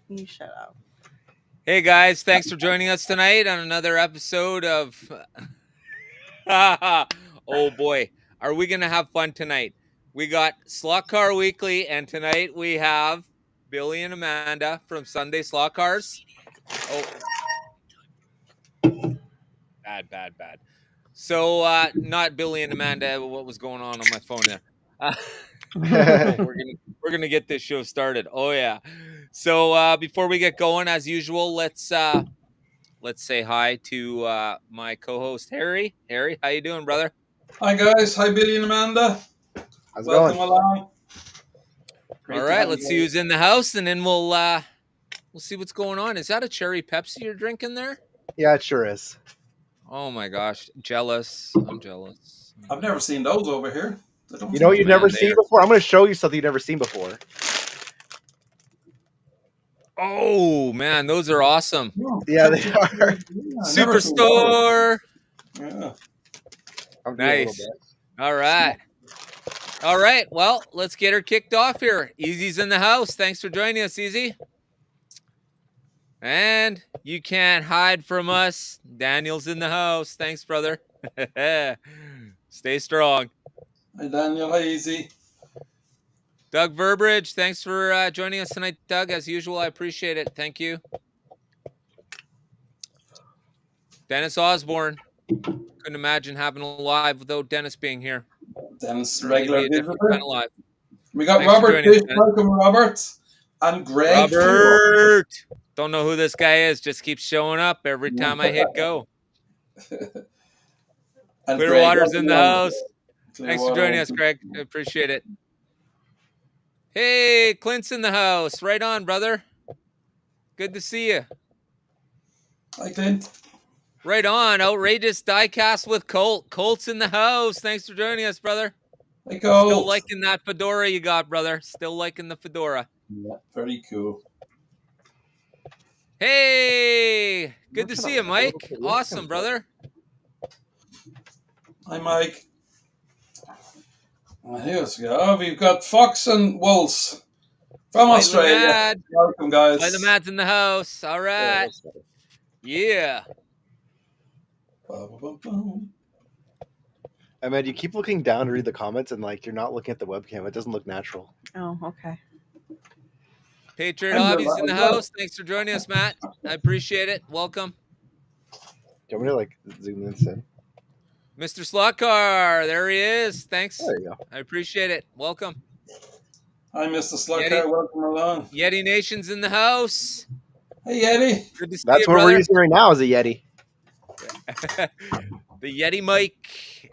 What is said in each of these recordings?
You shut up. Hey guys, thanks for joining us tonight on another episode of Oh boy, are we going to have fun tonight? We got Slot Car Weekly, and tonight we have Billy and Amanda from Sunday Slot Cars. Oh, bad. So not Billy and Amanda, what was going on my phone there? We're gonna get this show started. Oh yeah. So before we get going, as usual, let's say hi to my co-host Harry. Harry, how you doing, brother? Hi guys, hi Billy and Amanda. How's it Welcome going? along. All Great to right, have let's see you who's in the house, and then we'll see what's going on. Is that a cherry Pepsi you're drinking there? Yeah, it sure is. Oh my gosh, jealous. I'm jealous. guys. I've never seen those over here. You know what you've Man, never they seen are- before? I'm going to show you something you've never seen before. Oh man, those are awesome. Yeah, they are. Superstore. Yeah. I'm doing a little Nice. bit. All right. Well, let's get her kicked off here. Easy's in the house. Thanks for joining us, Easy. And you can't hide from us. Daniel's in the house. Thanks, brother. Stay strong. Hi Daniel, hi Easy. Doug Burbridge, thanks for joining us tonight, Doug. As usual, I appreciate it. Thank you. Dennis Osborne. Couldn't imagine having a live without Dennis being here. Dennis, Certainly regular be a different visitor. kind of live. We got Thanks for Robert joining us, Fish. Dennis. Welcome Robert. And Greg. Robert! Don't know who this guy is. Just keeps showing up every time I hit go. And Clearwater's Greg, in the house. Thanks for Clearwater. joining us, Greg. I appreciate it. Hey, Clint's in the house. Right on, brother. Good to see you. Hi Clint. Right on. Outrageous diecast with Colt. Colt's in the house. Thanks for joining us, brother. Hi Colt. Still liking that fedora you got, brother. Still liking the fedora. Yeah, very cool. Hey, good to see you, Mike. Awesome, brother. Hi Mike. And here we go. We've got Fox and Wolves from Flight Australia. Lamad. Welcome guys. Flight Lamad's in the house. All right. Yeah. I mean, you keep looking down to read the comments, and like you're not looking at the webcam. It doesn't look natural. Oh, okay. Patriot Hobbies in the house. Thanks for joining us, Matt. I appreciate it. Welcome. Do you want me to like zoom this in? Mr. Slotcar, there he is. Thanks. There you go. I appreciate it. Welcome. Hi Mr. Slugger. Yeti. Welcome along. Yeti Nation's in the house. Hey Yeti. Good to see That's you, what we're brother. using right now is a Yeti. The Yeti mic.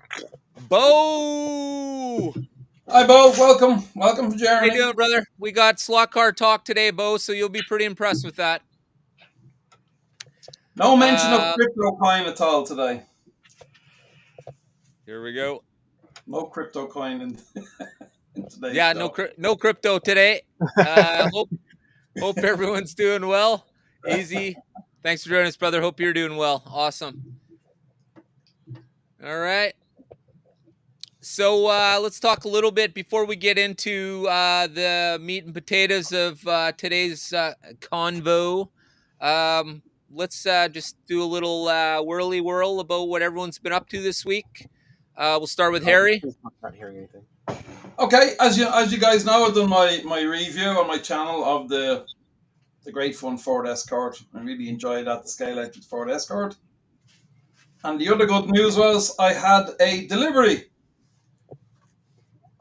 Bo! Hi Bo. Welcome. Welcome to How Germany. you doing, brother? We got Slot Car Talk today, Bo, so you'll be pretty impressed with that. No mention of crypto coin at all today. Here we go. No crypto coin in today's Yeah, show. no crypto today. Hope everyone's doing well. Easy. Thanks for joining us, brother. Hope you're doing well. Awesome. All right. So let's talk a little bit before we get into the meat and potatoes of today's convo. Let's just do a little whirly whirl about what everyone's been up to this week. We'll start with Harry. I'm not hearing anything. Okay, as you guys know, I've done my review on my channel of the great fun Ford Escort. I really enjoyed that, the Scale Edge with Ford Escort. And the other good news was I had a delivery.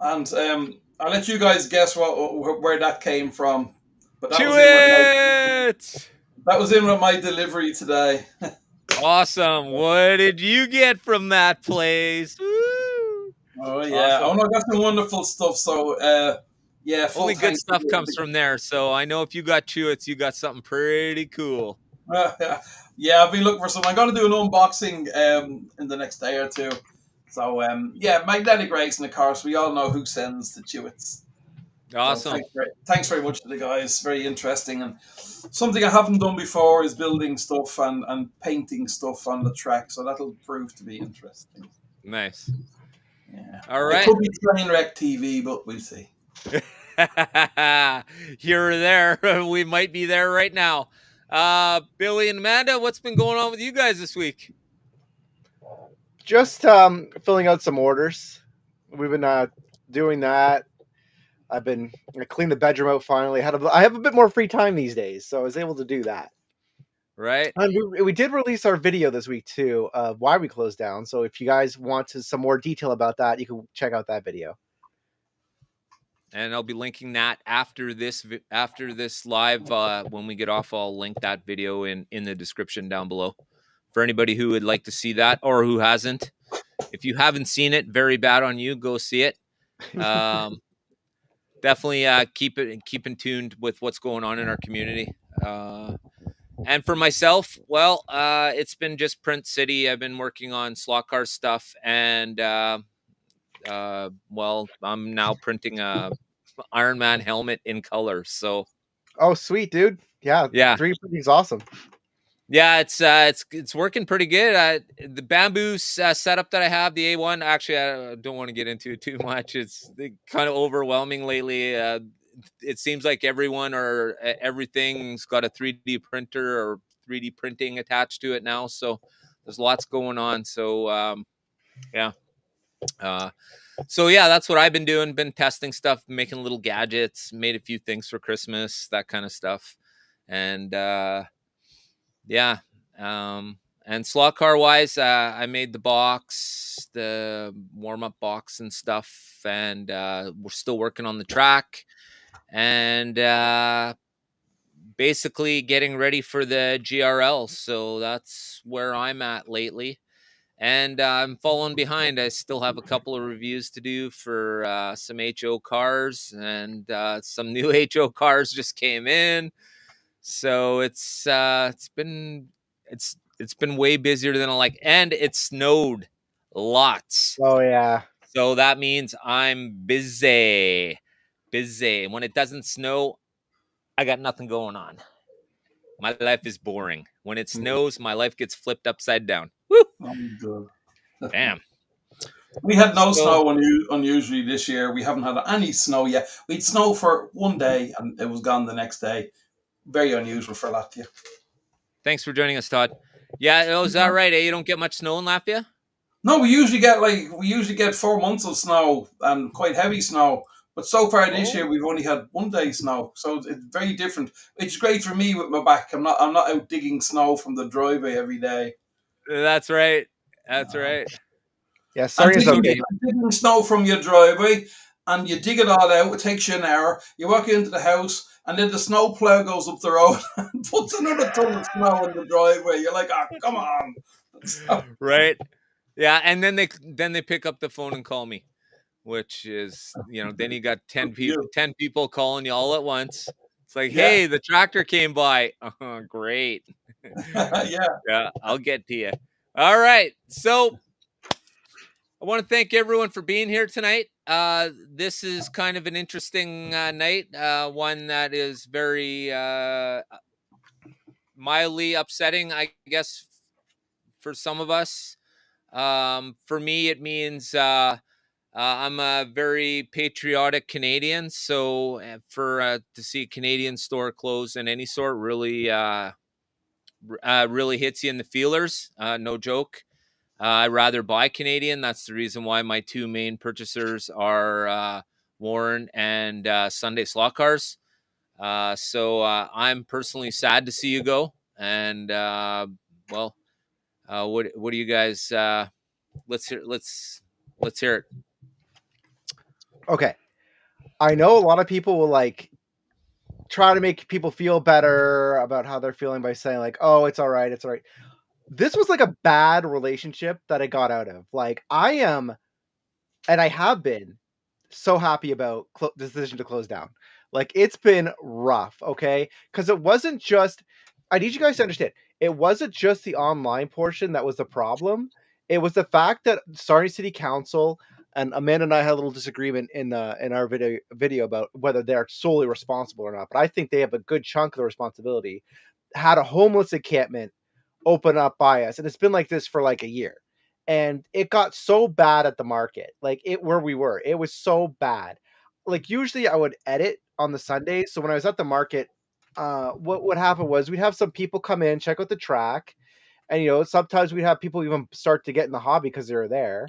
And I'll let you guys guess where that came from. But that was in with my delivery today. Awesome. What did you get from that place? Woo! Oh yeah. Awesome. Oh no, got some wonderful stuff. So yeah, full Only good thanks stuff to- comes from there. So I know if you got Chewits, you got something pretty cool. Yeah, I've been looking for some. I'm going to do an unboxing in the next day or two. So yeah, magnetic racing, of course. We all know who sends the Chewits. Awesome. So thanks very much to the guys. Very interesting, and something I haven't done before is building stuff and painting stuff on the track. So that'll prove to be interesting. Nice. Yeah. All It right. could be Trainwreck TV, but we'll see. Here or there. We might be there right now. Billy and Amanda, what's been going on with you guys this week? Just filling out some orders. We've been doing that. I cleaned the bedroom out finally. I have a bit more free time these days, so I was able to do that. Right. And we did release our video this week too of why we closed down. So if you guys want some more detail about that, you can check out that video. And I'll be linking that after this live. When we get off, I'll link that video in the description down below for anybody who would like to see that or who hasn't. If you haven't seen it, very bad on you. Go see it. Definitely keep in tuned with what's going on in our community. And for myself, well, it's been just Print City. I've been working on slot car stuff, and well, I'm now printing a Iron Man helmet in color. So, oh, sweet, dude! Yeah, 3D printing is awesome. Yeah, it's working pretty good. The bamboo setup that I have, the A1. Actually, I don't want to get into it too much. It's kind of overwhelming lately. It seems like everyone or everything's got a 3D printer or 3D printing attached to it now. So there's lots going on. So yeah. So yeah, that's what I've been doing. Been testing stuff, making little gadgets, made a few things for Christmas, that kind of stuff. And yeah. And slot car wise, I made the box, the warm-up box and stuff, and we're still working on the track and basically getting ready for the GRL. So that's where I'm at lately. And I'm falling behind. I still have a couple of reviews to do for some HO cars, and some new HO cars just came in. So it's been way busier than I like, and it snowed lots. Oh yeah. So that means I'm busy. And when it doesn't snow, I got nothing going on. My life is boring. When it snows, my life gets flipped upside down. Woo! Good. Damn. We had no snow unusually this year. We haven't had any snow yet. We'd snow for one day and it was gone the next day. Very unusual for Latvia. Thanks for joining us, Todd. Yeah, is that right? You don't get much snow in Latvia? No, we usually get 4 months of snow and quite heavy snow. But so far this year we've only had one day snow, so it's very different. Which is great for me with my back. I'm not out digging snow from the driveway every day. That's right. That's right. Yeah, sorry, digging snow from your driveway, and you dig it all out. It takes you an hour. You walk into the house, and then the snow plow goes up the road and puts another ton of snow in the driveway. You're like, oh, come on, right? Yeah, and then they pick up the phone and call me, which is then you got 10 people calling you all at once. It's like, hey, the tractor came by. Oh, great. Yeah, I'll get to you. All right, so I want to thank everyone for being here tonight. This is kind of an interesting night, one that is very mildly upsetting, I guess, for some of us. For me, it means I'm a very patriotic Canadian, so to see a Canadian store close in any sort really hits you in the feelers. No joke. I'd rather buy Canadian. That's the reason why my two main purchasers are Warren and Sunday Slot Cars. So I'm personally sad to see you go. And what do you guys? Let's hear it. Okay, I know a lot of people will try to make people feel better about how they're feeling by saying oh, it's all right, it's all right. This was a bad relationship that I got out of. I am, and I have been so happy about the decision to close down. It's been rough, okay? Because it wasn't just, I need you guys to understand, it wasn't just the online portion that was the problem. It was the fact that Sarnia City Council, and Amanda and I had a little disagreement in our video about whether they're solely responsible or not, but I think they have a good chunk of the responsibility, had a homeless encampment open up by us, and it's been like this for a year, and it got so bad at the market, where we were, it was so bad. like usually I would edit on the Sundays. So when I was at the market, what would happen was we'd have some people come in, check out the track, and sometimes we'd have people even start to get in the hobby because they were there.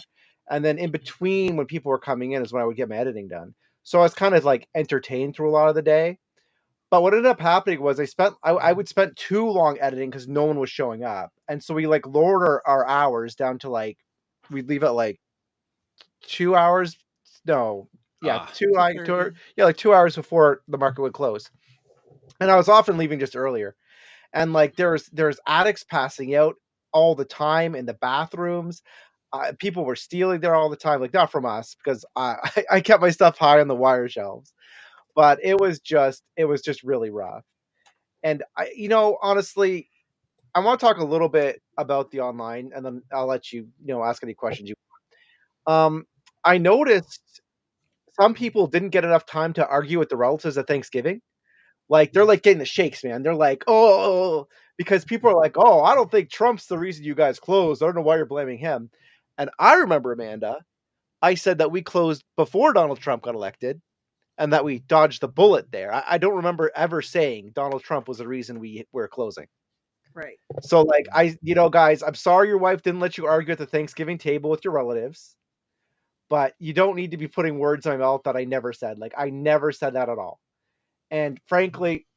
And then in between when people were coming in is when I would get my editing done. So I was kind of like entertained through a lot of the day. But what ended up happening was I would spend too long editing because no one was showing up. And so we like lowered our hours down to like we'd leave at like 2 hours. No, yeah, Ah. 2 hours before the market would close. And I was often leaving just earlier. And like there's addicts passing out all the time in the bathrooms. People were stealing there all the time, like not from us because I kept my stuff high on the wire shelves, but it was just really rough. And honestly, I want to talk a little bit about the online, and then I'll let you ask any questions you. I noticed some people didn't get enough time to argue with the relatives at Thanksgiving. Like they're like getting the shakes, man. They're like, oh, because people are like, oh, I don't think Trump's the reason you guys closed. I don't know why you're blaming him. And I remember, Amanda, I said that we closed before Donald Trump got elected and that we dodged the bullet there. I don't remember ever saying Donald Trump was the reason we were closing. Right. So like guys, I'm sorry your wife didn't let you argue at the Thanksgiving table with your relatives, but you don't need to be putting words in my mouth that I never said. Like I never said that at all. And frankly,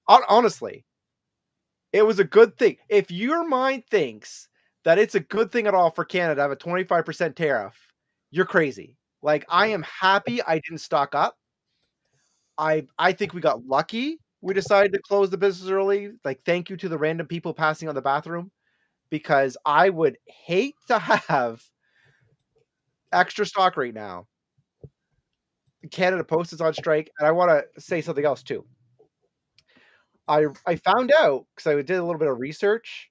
honestly, it was a good thing. If your mind thinks that it's a good thing at all for Canada to have a 25% tariff, you're crazy. Like I am happy I didn't stock up. I think we got lucky. We decided to close the business early. Like thank you to the random people passing on the bathroom because I would hate to have extra stock right now. Canada Post is on strike, and I want to say something else too. I found out because I did a little bit of research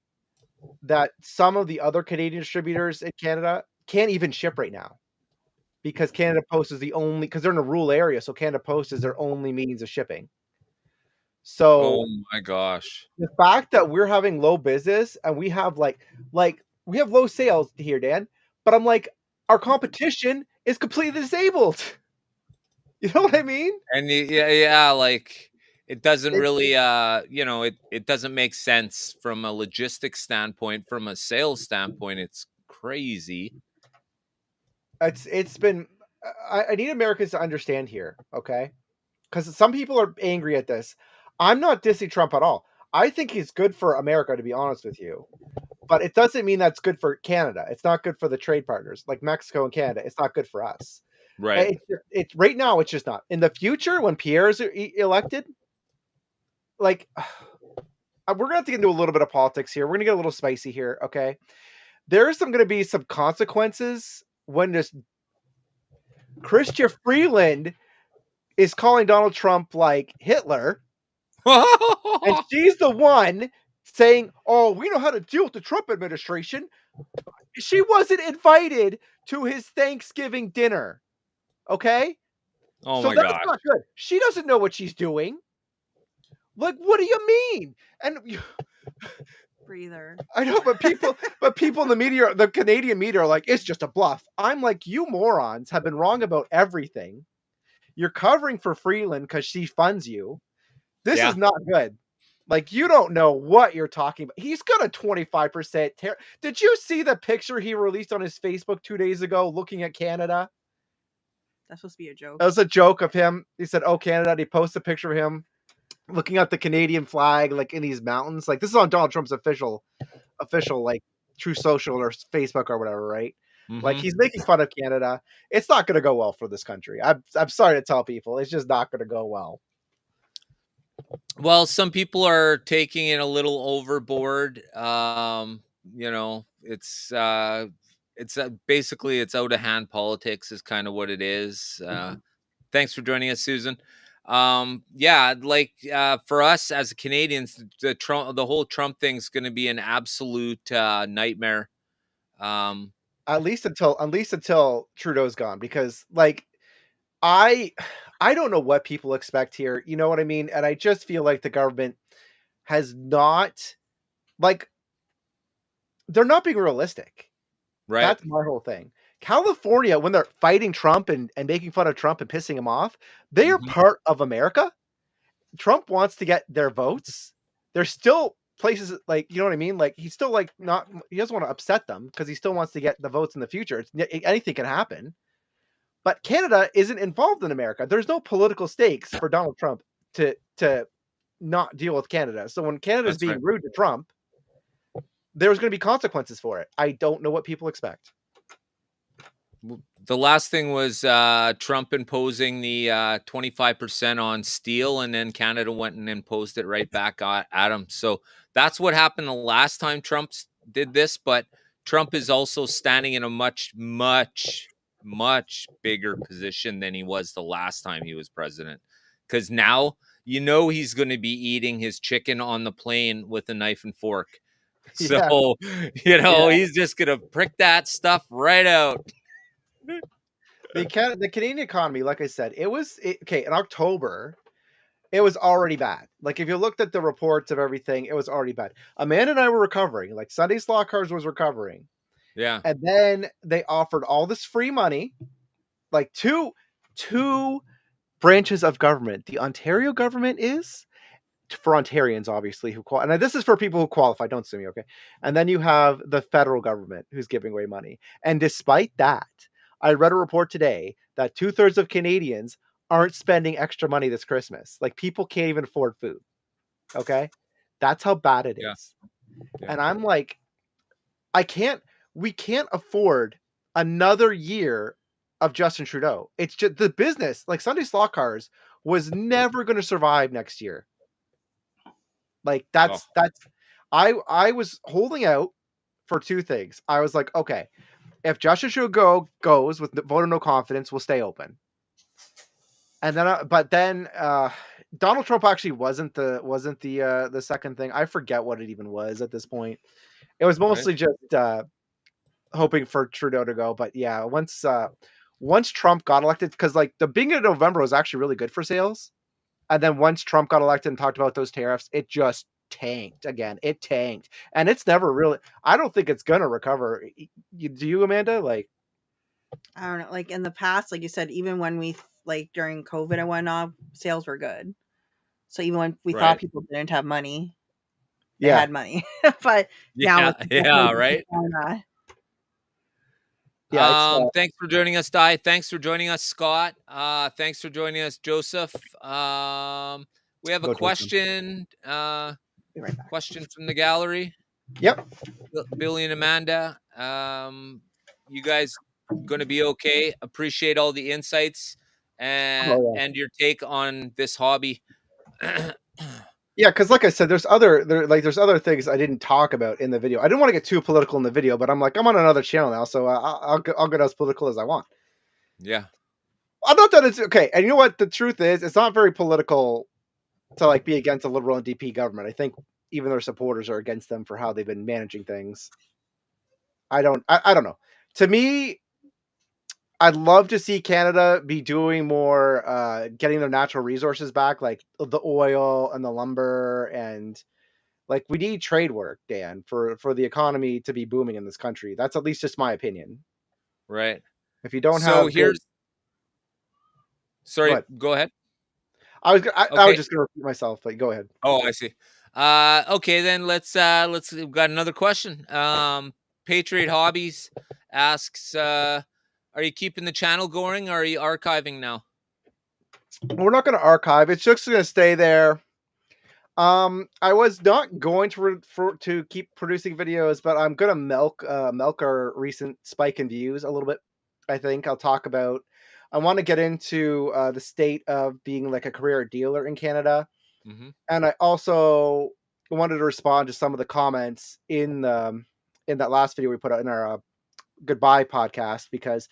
that some of the other Canadian distributors in Canada can't even ship right now because Canada Post is the only because they're in a rural area, so Canada Post is their only means of shipping. So Oh my gosh. the fact that we're having low business and we have like we have low sales here, Dan, but I'm like our competition is completely disabled. You know what I mean? And yeah, like it doesn't It- really it doesn't make sense from a logistics standpoint, from a sales standpoint, it's crazy. It's been I need Americans to understand here, okay? Because some people are angry at this. I'm not dissing Trump at all. I think he's good for America, to be honest with you. But it doesn't mean that's good for Canada. It's not good for the trade partners like Mexico and Canada. It's not good for us. Right. It's right now. It's just not. In the future, when Pierre is elected, like we're gonna have to get into a little bit of politics here. We're gonna get a little spicy here, okay? There's going to be some consequences when this Chrystia Freeland is calling Donald Trump like Hitler, and she's the one saying, "Oh, we know how to deal with the Trump administration." She wasn't invited to his Thanksgiving dinner. Okay? Oh So my that's gosh. not good. She doesn't know what she's doing. Like, what do you mean? And Breather. I know, but people in the media, the Canadian media are like, it's just a bluff. I'm like, you morons have been wrong about everything. You're covering for Freeland because she funds you. This Yeah. is not good. Like, you don't know what you're talking about. He's got a 25% tariff. Did you see the picture he released on his Facebook 2 days ago looking at Canada? That's supposed to be a joke. That was a joke of him. He said, "Oh, Canada." And he posted a picture of him looking at the Canadian flag, like in these mountains. Like, this is on Donald Trump's official, like True Social or Facebook or whatever, right? Like, Mhm. he's making fun of Canada. It's not going to go well for this country. I'm sorry to tell people, it's just not going to go well. Well, some people are taking it a little overboard. It's basically it's out of hand politics is kind of what it is. Thanks for joining us, Susan. Yeah, like for us as Canadians, the whole Trump thing's going to be an absolute nightmare. At least until Trudeau's gone, because like I don't know what people expect here. You know what I mean? And I just feel like the government has not, like, they're not being realistic. Right. That's my whole thing. California, when they're fighting Trump and making fun of Trump and pissing him off, they are Mhm. part of America. Trump wants to get their votes. There's still places like, you know what I mean? Like he's still like not, he doesn't want to upset them because he still wants to get the votes in the future. Anything can happen. But Canada isn't involved in America. There's no political stakes for Donald Trump to not deal with Canada. So when Canada's That's right. being rude to Trump, there's going to be consequences for it. I don't know what people expect. The last thing was Trump imposing the 25% on steel, and then Canada went and imposed it right back at him. So that's what happened the last time Trump did this. But Trump is also standing in a much, much, much bigger position than he was the last time he was president. Because now, he's going to be eating his chicken on the plane with a knife and fork. Yeah. So, he's just going to prick that stuff right out. The Canadian economy, like I said, okay, in October, it was already bad. Like if you looked at the reports of everything, it was already bad. Amanda and I were recovering. Like Sunday Slot Cars was recovering. Yeah. And then they offered all this free money, like two branches of government. The Ontario government is for Ontarians, obviously, who qualify. And this is for people who qualify. Don't sue me, okay? And then you have the federal government who's giving away money. And despite that, I read a report today that 2/3 of Canadians aren't spending extra money this Christmas. Like people can't even afford food. Okay, that's how bad it is. Yeah. And I'm like, we can't afford another year of Justin Trudeau. It's just the business, like Sunday Slot Cars was never going to survive next year. Like that's I was holding out for two things. I was like, okay, if Justin Trudeau goes with the vote of no confidence, we'll stay open. And then, but then Donald Trump actually wasn't the second thing. I forget what it even was at this point. It was mostly just hoping for Trudeau to go. But yeah, once Trump got elected, because like the beginning of November was actually really good for sales. And then once Trump got elected and talked about those tariffs, it just tanked again. It tanked. And it's never really, I don't think it's going to recover. Do you, Amanda? Like, I don't know. Like in the past, like you said, even when we like during COVID and whatnot, sales were good. So even when we thought people didn't have money, they had money. But now, right. Thanks for joining us, Di. Thanks for joining us, Scott. Thanks for joining us, Joseph. We have a question. Question from the gallery. Yep. Billy and Amanda. You guys going to be okay? Appreciate all the insights and your take on this hobby. Yeah, because like I said, there's other things I didn't talk about in the video. I didn't want to get too political in the video, but I'm on another channel now, so I'll get as political as I want. Yeah, I thought that it's okay. And you know what? The truth is, it's not very political to like be against a Liberal and DP government. I think even their supporters are against them for how they've been managing things. I don't know. To me, I'd love to see Canada be doing more, getting their natural resources back, like the oil and the lumber, and like we need trade work, Dan, for the economy to be booming in this country. That's at least just my opinion. right. If you don't so have, here's. Sorry, go ahead. I was just gonna repeat myself, but go ahead. Oh, I see. Okay, then let's we've got another question. Patriot Hobbies asks, are you keeping the channel going or are you archiving now? We're not going to archive. It's just going to stay there. I was not going to keep producing videos, but I'm going to milk our recent spike in views a little bit. I think I'll talk about. I want to get into the state of being like a career dealer in Canada, and I also wanted to respond to some of the comments in that last video we put out in our goodbye podcast, because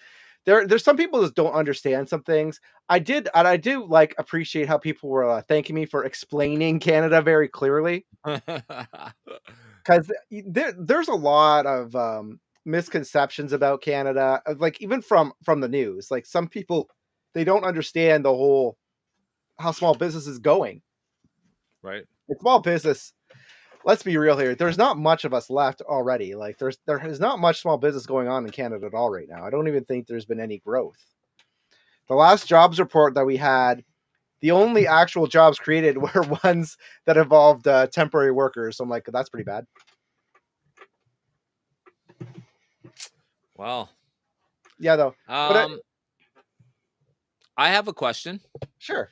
there's some people that don't understand some things. I do like appreciate how people were thanking me for explaining Canada very clearly, because there's a lot of misconceptions about Canada, like even from the news. Like some people, they don't understand the whole how small business is going. Right. It's small business. let's be real here. There's not much of us left already. Like there is not much small business going on in Canada at all right now. I don't even think there's been any growth. The last jobs report that we had, the only actual jobs created were ones that involved temporary workers. So I'm like, that's pretty bad. Wow. Yeah, though. I have a question. Sure.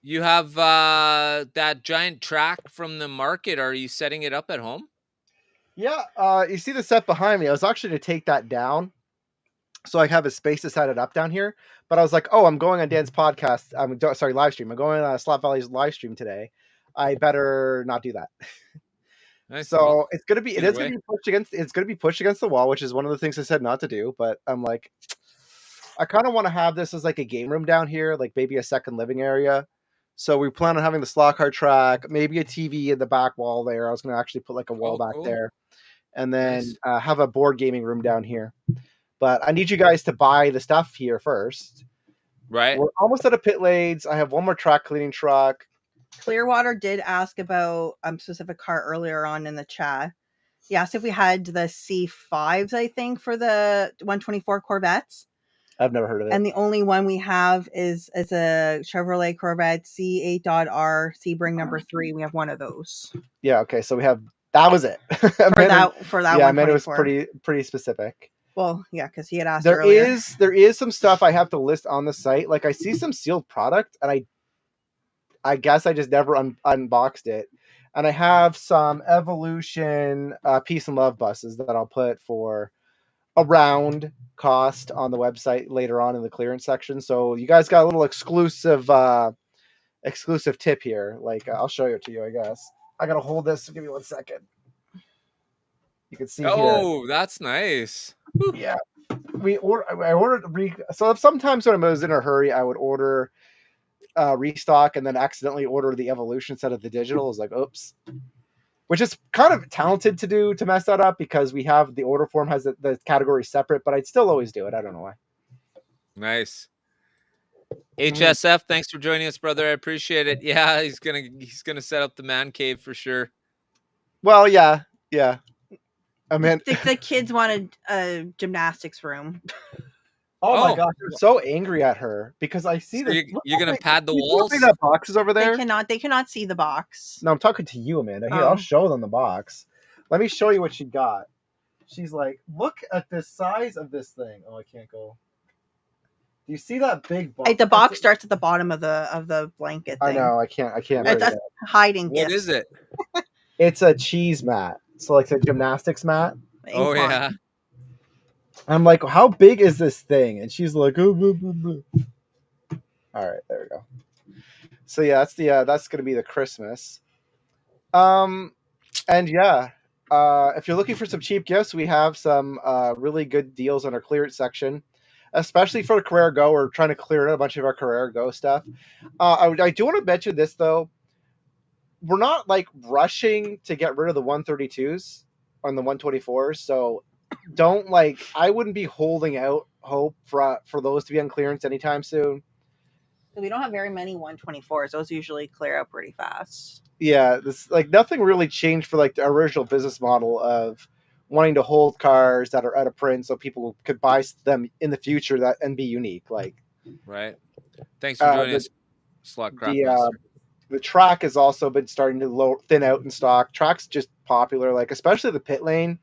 You have that giant track from the market. Are you setting it up at home? Yeah. You see the set behind me. I was actually to take that down, so I have a space to set it up down here. But I was like, oh, I'm going on Dan's podcast. Live stream. I'm going on Slot Valley's live stream today. I better not do that. Nice. So Well, it's gonna be going to be pushed against the wall, which is one of the things I said not to do. But I'm like, I kind of want to have this as like a game room down here, like maybe a second living area. So we plan on having the slot car track, maybe a TV in the back wall there. I was going to actually put like a wall back there, and then have a board gaming room down here. But I need you guys to buy the stuff here first. Right. We're almost out of pit lanes. I have one more track cleaning truck. Clearwater did ask about a specific car earlier on in the chat. He asked if we had the C5s, I think, for the 124 Corvettes. I've never heard of it. And the only one we have is a Chevrolet Corvette C8.R Sebring number 3. We have one of those. Yeah, okay. So that was it. for that yeah, one. I mean, it was pretty specific. Well, yeah, because he had asked earlier. There is some stuff I have to list on the site. Like I see some sealed product, and I guess I just never unboxed it. And I have some Evolution Peace and Love buses that I'll put for around cost on the website later on in the clearance section. So you guys got a little exclusive tip here. Like I'll show it to you, I guess. I gotta hold this. Give me 1 second. You can see. Oh, that's nice. Yeah, I ordered. So sometimes when I was in a hurry, I would order restock and then accidentally order the Evolution instead of the digital. It's like, oops. Which is kind of talented to mess that up, because we have the order form has the category separate, but I'd still always do it. I don't know why. Nice. HSF, thanks for joining us, brother. I appreciate it. Yeah, he's gonna set up the man cave for sure. Well, yeah. I mean, the kids wanted a gymnastics room. Oh my gosh, I'm so angry at her because I see this. You're gonna pad the walls? That box is over there. They cannot see the box. No, I'm talking to you, Amanda. Here, I'll show them the box. Let me show you what she got. She's like, look at the size of this thing. Oh, I can't go. Do you see that big box? The box starts at the bottom of the blanket thing. I know. I can't. That's hiding. What is it? It's a cheese mat. So like a gymnastics mat. Oh yeah. I'm like, how big is this thing? And she's like, oh, blah, blah, blah. All right, there we go. So yeah, that's gonna be the Christmas. And yeah, if you're looking for some cheap gifts, we have some really good deals on our clearance section, especially for Carrera Go. We're trying to clear out a bunch of our Carrera Go stuff. I do want to mention this though. We're not like rushing to get rid of the 132s on the 124s, so I wouldn't be holding out hope for those to be on clearance anytime soon. We don't have very many 124s. Those usually clear out pretty fast. Yeah, this nothing really changed for like the original business model of wanting to hold cars that are out of print so people could buy them in the future and be unique. Like, right. Thanks for joining us, Slot Craft Master. The track has also been starting to thin out in stock. Track's just popular, like especially the pit lane.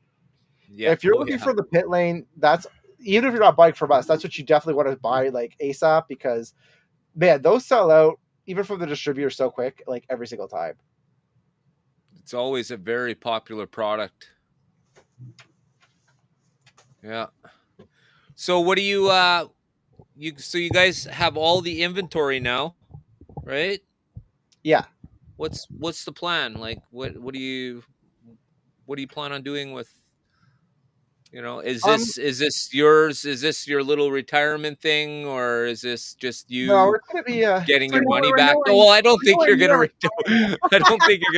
Yeah, if you're looking for the pit lane, that's even if you're not buying from us, that's what you definitely want to buy like ASAP, because man, those sell out even from the distributor so quick, like every single time. It's always a very popular product. Yeah. So what do you guys have all the inventory now, right? Yeah. What's the plan? Like what do you plan on doing with, is this yours? Is this your little retirement thing, or is this just you it's gonna be getting your money back? Well, I don't think you're gonna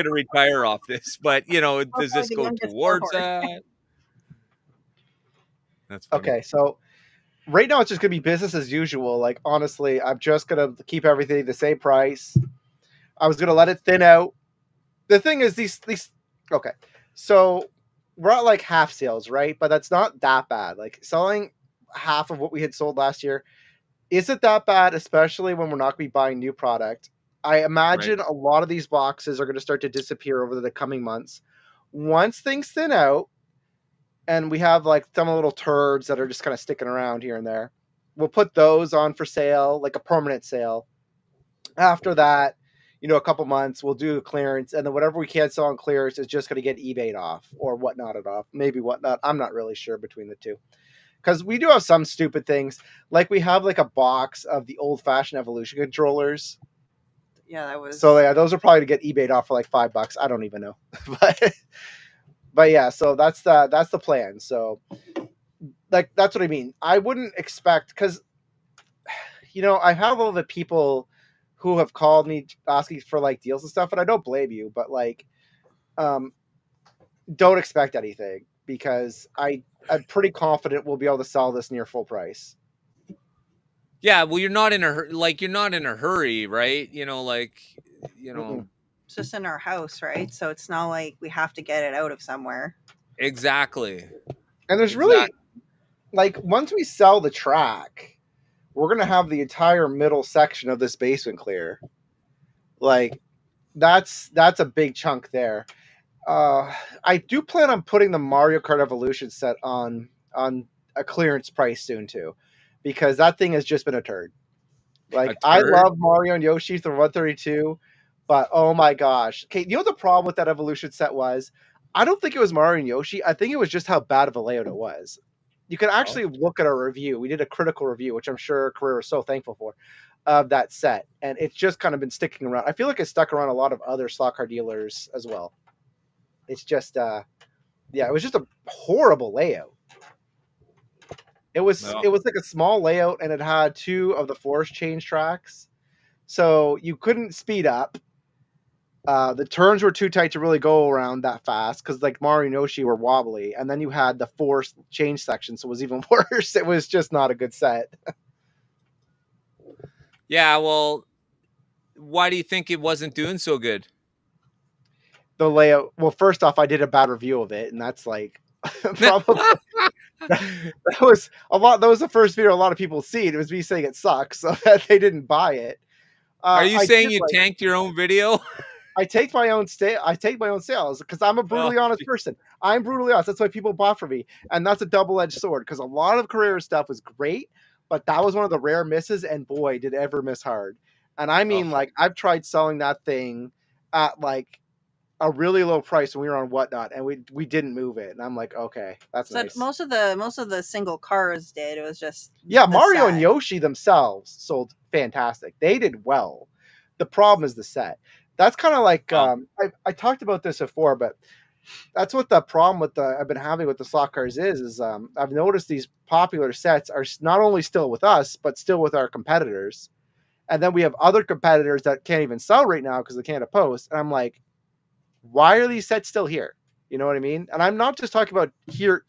retire off this, but does this go towards that? That's funny. Okay, so right now it's just gonna be business as usual. Like honestly, I'm just gonna keep everything the same price. I was gonna let it thin out. The thing is, these Okay, so we're at like half sales, right? But that's not that bad. Like selling half of what we had sold last year isn't that bad, especially when we're not going to be buying new product. I imagine a lot of these boxes are going to start to disappear over the coming months. Once things thin out and we have like some little turds that are just kind of sticking around here and there, we'll put those on for sale, like a permanent sale. After that, a couple months, we'll do a clearance, and then whatever we can't sell on clearance is just going to get eBayed off or whatnot it off. Maybe whatnot. I'm not really sure between the two. Because we do have some stupid things. Like we have like a box of the old-fashioned Evolution controllers. Yeah, that was... So yeah, those are probably to get eBayed off for like $5. I don't even know. but yeah, so that's the plan. So like that's what I mean. I wouldn't expect, because I have all the people who have called me asking for like deals and stuff, and I don't blame you, but like don't expect anything, because I'm pretty confident we'll be able to sell this near full price. Yeah, well, you're not in a hurry, right? It's just in our house, right? So it's not like we have to get it out of somewhere. Exactly. And there's really, like, once we sell the track, we're going to have the entire middle section of this basement clear. Like, that's a big chunk there. I do plan on putting the Mario Kart Evolution set on a clearance price soon too, because that thing has just been a turd. Like, I love Mario and Yoshi for 132, but oh my gosh. Okay, you know what the problem with that Evolution set was? I don't think it was Mario and Yoshi. I think it was just how bad of a layout it was. You can actually look at our review. We did a critical review, which I'm sure Carrera is so thankful for, of that set. And it's just kind of been sticking around. I feel like it's stuck around a lot of other slot car dealers as well. It's just, it was just a horrible layout. It was like a small layout, and it had 2 of the force change tracks. So you couldn't speed up. The turns were too tight to really go around that fast, because like Mario and Yoshi were wobbly, and then you had the force change section, so it was even worse. It was just not a good set. Yeah, well, why do you think it wasn't doing so good? The layout. Well, first off, I did a bad review of it, and that's like probably that was a lot. That was the first video a lot of people see. It was me saying it sucks, so that they didn't buy it. Are you saying you tanked your own video? I take my own sales, because I'm a brutally honest person. I'm brutally honest. That's why people bought from me, and that's a double-edged sword, because a lot of Carrera stuff was great, but that was one of the rare misses, and boy, did it ever miss hard. And I mean, like, I've tried selling that thing at like a really low price when we were on Whatnot, and we didn't move it, and I'm like, okay, that's nice. Most of the single cars did. It was just Mario and Yoshi themselves sold fantastic. They did well. The problem is the set. That's kind of like I talked about this before, but that's what the problem with I've been having with the slot cars is I've noticed these popular sets are not only still with us, but still with our competitors, and then we have other competitors that can't even sell right now because they can't post. And I'm like, why are these sets still here? You know what I mean? And I'm not just talking about here.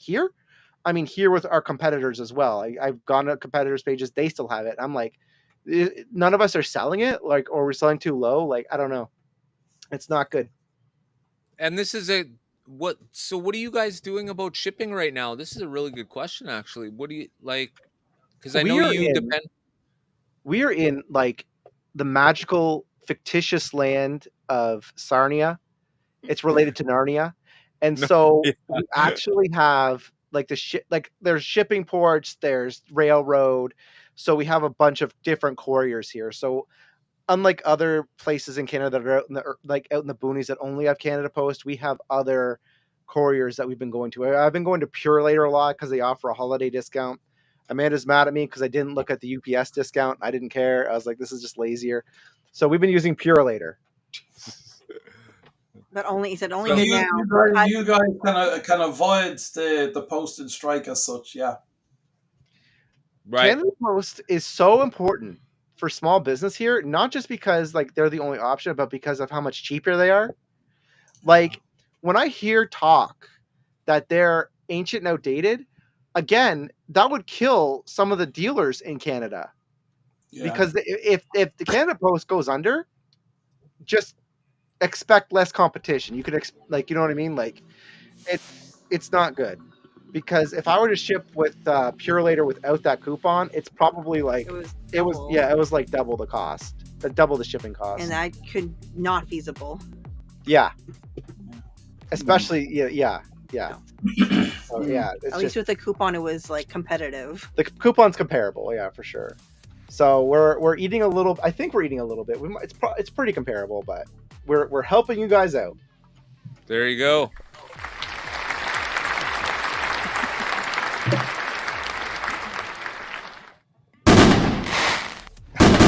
I mean here with our competitors as well. I've gone to competitors' pages; they still have it. I'm like, none of us are selling it, like, or we're selling too low. Like, I don't know. It's not good. And this is what are you guys doing about shipping right now? This is a really good question, actually. What do you like? Because I know you depend. We are in like the magical fictitious land of Sarnia. It's related to Narnia. And so we actually have like there's shipping ports, there's railroad. So we have a bunch of different couriers here. So unlike other places in Canada that are out in the boonies that only have Canada Post, we have other couriers that we've been going to. I've been going to Purolator a lot because they offer a holiday discount. Amanda's mad at me because I didn't look at the UPS discount. I didn't care. I was like, this is just lazier. So we've been using Purolator. But only so you guys can avoid the postage strike as such, yeah. Right. Canada Post is so important for small business here, not just because like they're the only option, but because of how much cheaper they are. Like when I hear talk that they're ancient and outdated, again, that would kill some of the dealers in Canada. Yeah. Because if the Canada Post goes under, just expect less competition. You could like, you know what I mean? Like it's not good. Because if I were to ship with Purelator without that coupon, it's probably like it was like double the cost, double the shipping cost, and that could not feasible. Yeah, especially yeah. So, yeah, at least with the coupon, it was like competitive. The coupon's comparable, yeah, for sure. So we're eating a little. I think we're eating a little bit. It's pretty comparable, but we're helping you guys out. There you go.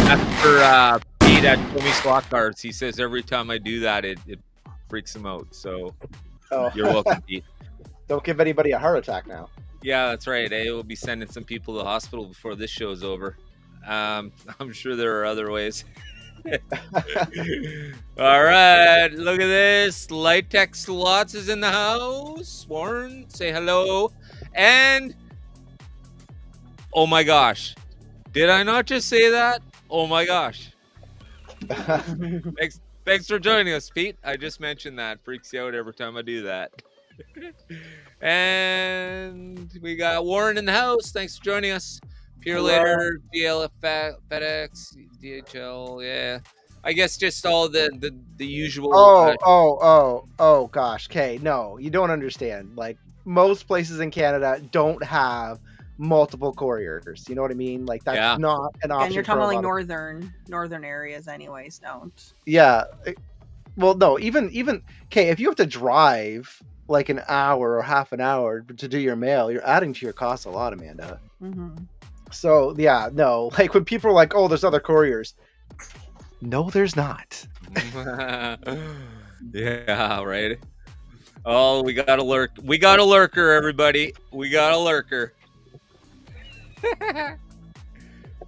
After Pete at Tommy Slot Cards, he says every time I do that, it freaks him out. So you're welcome, Pete. Don't give anybody a heart attack now. Yeah, that's right. I will be sending some people to the hospital before this show's over. I'm sure there are other ways. All right, look at this. Litex Slots is in the house. Warren, say hello. And oh my gosh, did I not just say that? Oh my gosh. Thanks for joining us, Pete. I just mentioned that. Freaks you out every time I do that. And we got Warren in the house. Thanks for joining us. Purelator, GLF, FedEx, DHL, yeah. I guess just all the usual. Oh gosh, Kay, no, you don't understand. Like most places in Canada don't have multiple couriers. You know what I mean? Like that's not an option. And you're talking about like northern areas, anyways. Don't. Yeah. Well, no, even Kay, if you have to drive like an hour or half an hour to do your mail, you're adding to your costs a lot, Amanda. Mm-hmm. So yeah, no, like when people are like, "Oh, there's other couriers," no, there's not. Yeah, right. Oh, we got a lurker, everybody. We got a lurker.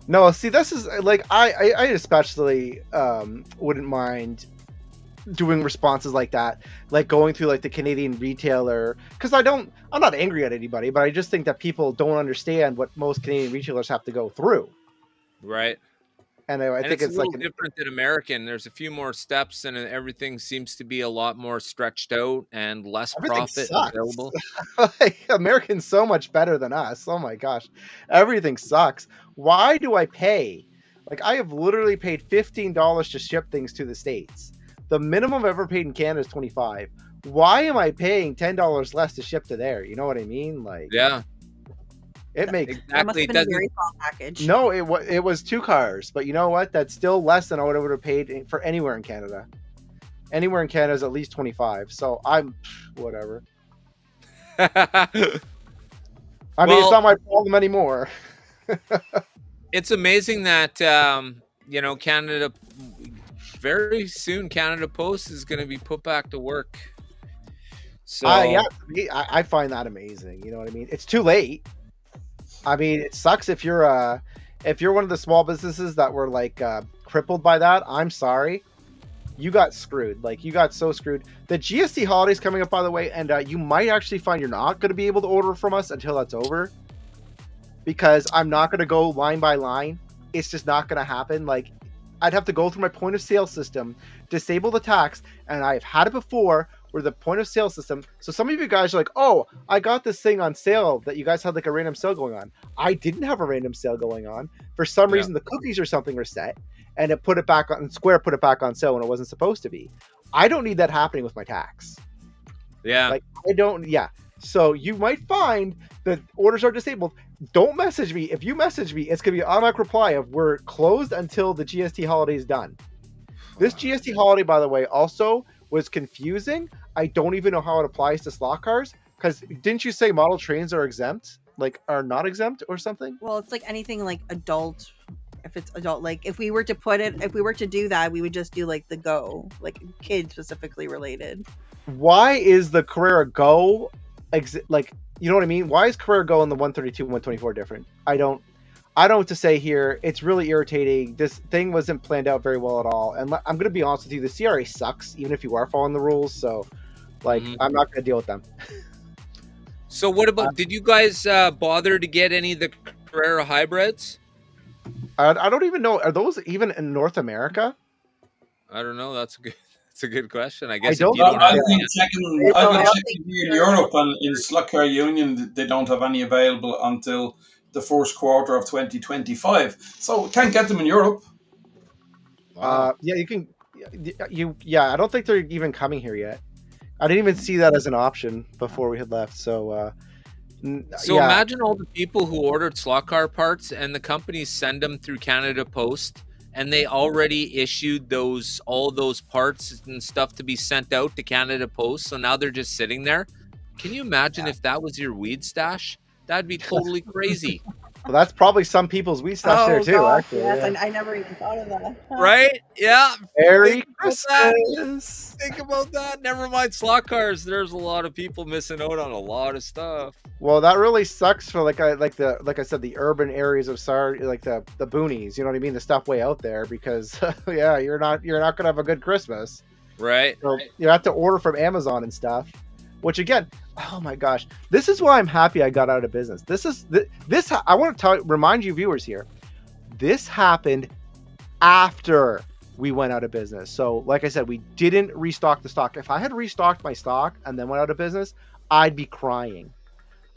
No, see, this is like I especially wouldn't mind doing responses like that, like going through like the Canadian retailer, because I'm not angry at anybody, but I just think that people don't understand what most Canadian retailers have to go through. Right. And I think it's like different than American. There's a few more steps, and everything seems to be a lot more stretched out and less profit available. Like, Americans so much better than us. Oh my gosh, everything sucks. Why do I pay? Like I have literally paid $15 to ship things to the States. The minimum I've ever paid in Canada is $25. Why am I paying $10 less to ship to there? You know what I mean? Like, yeah, it makes exactly. It must have been a very small package. No, it was 2 cars, but you know what? That's still less than I would have paid for anywhere in Canada. Anywhere in Canada is at least 25. So I'm whatever. I mean, it's not my problem anymore. It's amazing that Canada. Very soon, Canada Post is going to be put back to work. So yeah, I find that amazing. You know what I mean? It's too late. I mean, it sucks if you're one of the small businesses that were like crippled by that. I'm sorry, you got screwed. Like you got so screwed. The GST holiday's coming up, by the way, and you might actually find you're not going to be able to order from us until that's over, because I'm not going to go line by line. It's just not going to happen. Like, I'd have to go through my point of sale system, disable the tax, and I've had it before where the point of sale system. So some of you guys are like, "Oh, I got this thing on sale that you guys had like a random sale going on." I didn't have a random sale going on. For some reason, the cookies or something were set, and it put it back on. Square put it back on sale when it wasn't supposed to be. I don't need that happening with my tax. Yeah, like I don't. Yeah. So you might find that orders are disabled. Don't message me. If you message me, it's going to be an automatic reply of "we're closed until the GST holiday is done." This GST holiday, by the way, also was confusing. I don't even know how it applies to slot cars, because didn't you say model trains are exempt? Like, are not exempt or something? Well, it's like anything like adult. If it's adult, like if we were to do that, we would just do like the Go, like kid specifically related. Why is the Carrera Go like, you know what I mean? Why is Carrera Go and the 132 and 124 different? I don't know what to say here. It's really irritating. This thing wasn't planned out very well at all. And I'm going to be honest with you, the CRA sucks, even if you are following the rules. So, like, I'm not going to deal with them. So what about, did you guys bother to get any of the Carrera hybrids? I don't even know. Are those even in North America? I don't know. That's It's a good question. I guess if don't you Well, don't I've have been the checking. I I've don't been think checking here in they're- Europe, and in Slot Car Union, they don't have any available until the first quarter of 2025. So we can't get them in Europe. Wow. Yeah, you can. Yeah, I don't think they're even coming here yet. I didn't even see that as an option before we had left. So, So yeah, imagine all the people who ordered slot car parts and the companies send them through Canada Post and they already issued all those parts and stuff to be sent out to Canada Post. So now they're just sitting there. Can you imagine if that was your weed stash? That'd be totally crazy. well, that's probably some people's weed stash there too. gosh, Actually, yes, yeah. I never even thought of that. Right? Yeah. Merry Think about that. Christmas. Think about that. Never mind slot cars. There's a lot of people missing out on a lot of stuff. Well, that really sucks for like I said, the urban areas of like the boonies. You know what I mean? The stuff way out there, because yeah, you're not gonna have a good Christmas. Right? So you have to order from Amazon and stuff. Which again, oh my gosh, this is why I'm happy I got out of business. This I want to remind you viewers here. This happened after we went out of business. So like I said, we didn't restock the stock. If I had restocked my stock and then went out of business, I'd be crying.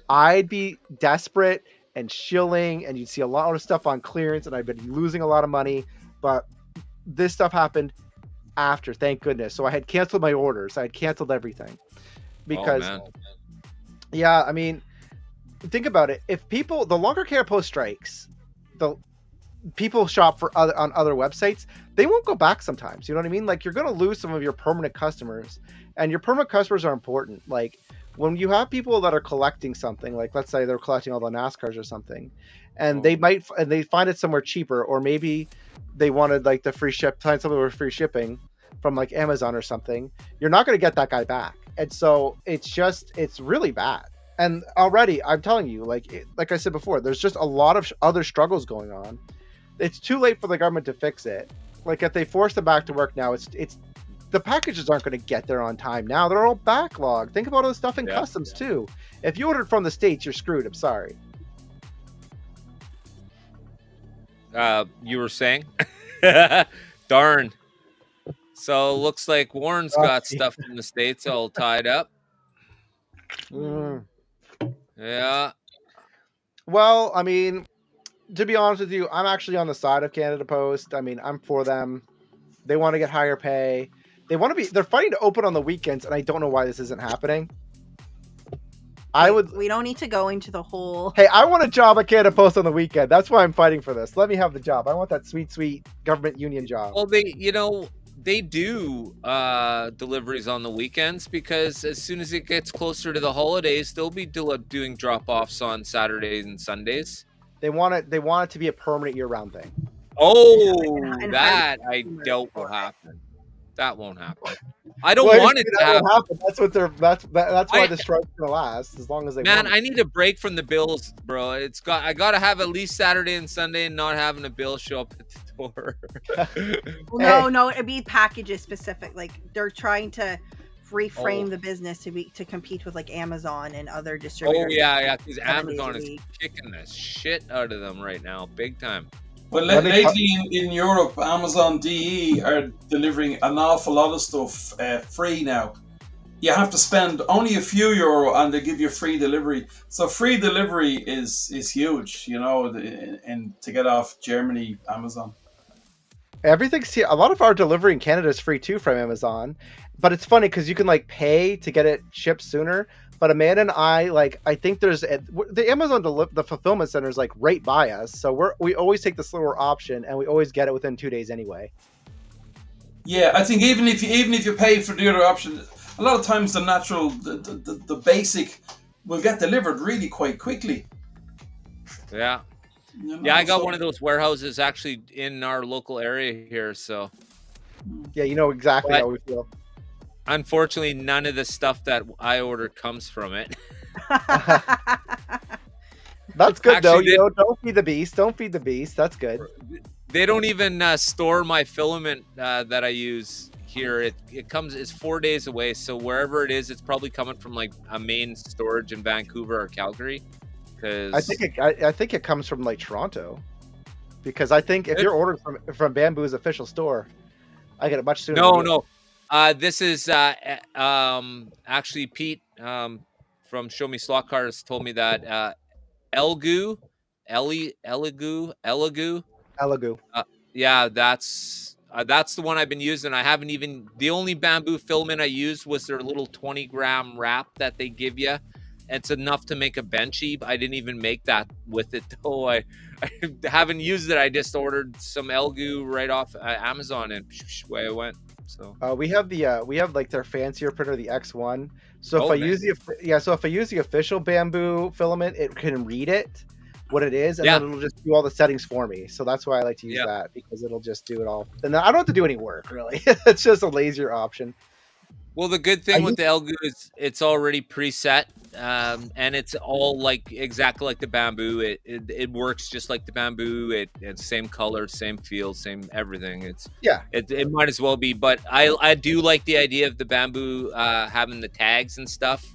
I'd be desperate and shilling, and you'd see a lot of stuff on clearance, and I'd be losing a lot of money. But this stuff happened after, thank goodness. So I had canceled my orders. I had canceled everything. Because yeah, I mean, think about it. If the longer Canada Post strikes, the people shop on other websites, they won't go back sometimes. You know what I mean? Like, you're going to lose some of your permanent customers, and your permanent customers are important. Like, when you have people that are collecting something, like let's say they're collecting all the NASCARs or something, and they find it somewhere cheaper, or maybe they wanted like the find something with free shipping from like Amazon or something, you're not going to get that guy back. And so it's really bad. And already I'm telling you, like I said before, there's just a lot of other struggles going on. It's too late for the government to fix it. Like, if they force them back to work now, it's the packages aren't going to get there on time now. They're all backlogged. Think about all the stuff in customs too. If you ordered from the States, you're screwed. I'm sorry. You were saying? Darn. So looks like Warren's got stuff from the States all tied up. Yeah. Well, I mean, to be honest with you, I'm actually on the side of Canada Post. I mean, I'm for them. They want to get higher pay. They're fighting to open on the weekends, and I don't know why this isn't happening. We don't need to go into the whole. Hey, I want a job at Canada Post on the weekend. That's why I'm fighting for this. Let me have the job. I want that sweet government union job. Well, they do deliveries on the weekends, because as soon as it gets closer to the holidays, they'll be doing drop-offs on Saturdays and Sundays. They want it to be a permanent year-round thing. Oh, that I doubt will happen. That won't happen. I don't want it to happen. That's why the strike's gonna last as long as they. Man, I need a break from the bills, bro. I gotta have at least Saturday and Sunday and not having a bill show up at the door. No, it'd be packages specific. Like, they're trying to reframe the business to compete with like Amazon and other distributors. Oh yeah, because Amazon is kicking the shit out of them right now, big time. Well, lately in Europe, Amazon DE are delivering an awful lot of stuff free now. You have to spend only a few euro and they give you free delivery. So free delivery is huge, and to get off Germany, Amazon. Everything's here. A lot of our delivery in Canada is free too from Amazon, but it's funny because you can like pay to get it shipped sooner. But Amanda and I think there's the Amazon the fulfillment center is like right by us, so we always take the slower option, and we always get it within 2 days anyway. Yeah, I think even if you pay for the other option, a lot of times the basic will get delivered really quite quickly. Yeah. Yeah, I got one of those warehouses actually in our local area here, so. Yeah, you know exactly how we feel. Unfortunately, none of the stuff that I order comes from it. That's good, actually, though. Don't feed the beast. Don't feed the beast. That's good. They don't even store my filament that I use here. It's 4 days away, so wherever it is, it's probably coming from like a main storage in Vancouver or Calgary. I think it comes from like Toronto, because I think if you're ordering from Bamboo's official store, I get it much sooner. No. This is actually Pete from Show Me Slot Cars told me that Elegoo. Yeah, that's the one I've been using. I haven't even, the only bamboo filament I used was their little 20-gram wrap that they give you. It's enough to make a benchy. I didn't even make that with it though. I haven't used it. I just ordered some Elegoo right off Amazon and away I went. So we have like their fancier printer, the X1. So if I use the official bamboo filament, it can read it, what it is, and then it'll just do all the settings for me. So that's why I like to use that, because it'll just do it all. And I don't have to do any work really. It's just a lazier option. Well, the good thing with the Elegoo is it's already preset, and it's all like exactly like the bamboo. It works just like the bamboo. It's same color, same feel, same everything. It might as well be. But I do like the idea of the bamboo having the tags and stuff.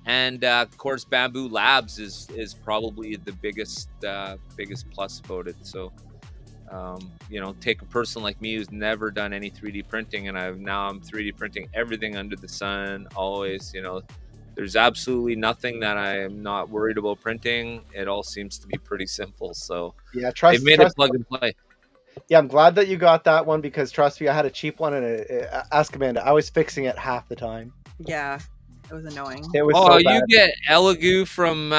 And of course, Bamboo Labs is probably the biggest plus about it. So. Take a person like me who's never done any 3D printing, and I'm 3D printing everything under the sun always. There's absolutely nothing that I am not worried about printing. It all seems to be pretty simple. So they've made it plug and play. Yeah, I'm glad that you got that one, because trust me, I had a cheap one, and ask Amanda, I was fixing it half the time. Yeah, it was annoying. It was so bad. You get Elegoo from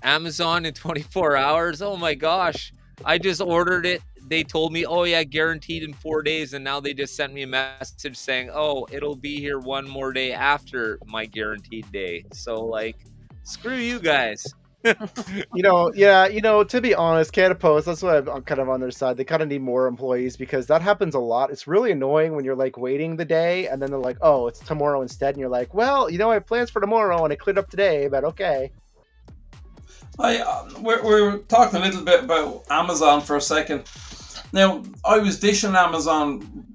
Amazon in 24 hours. Oh my gosh. I just ordered it. They told me, oh yeah, guaranteed in 4 days. And now they just sent me a message saying, oh, it'll be here one more day after my guaranteed day. So like, screw you guys. To be honest, Canada Post, that's why I'm kind of on their side. They kind of need more employees, because that happens a lot. It's really annoying when you're like waiting the day and then they're like, oh, it's tomorrow instead. And you're like, well, I have plans for tomorrow and it cleared up today, but okay. We're talking a little bit about Amazon for a second. Now, I was dishing Amazon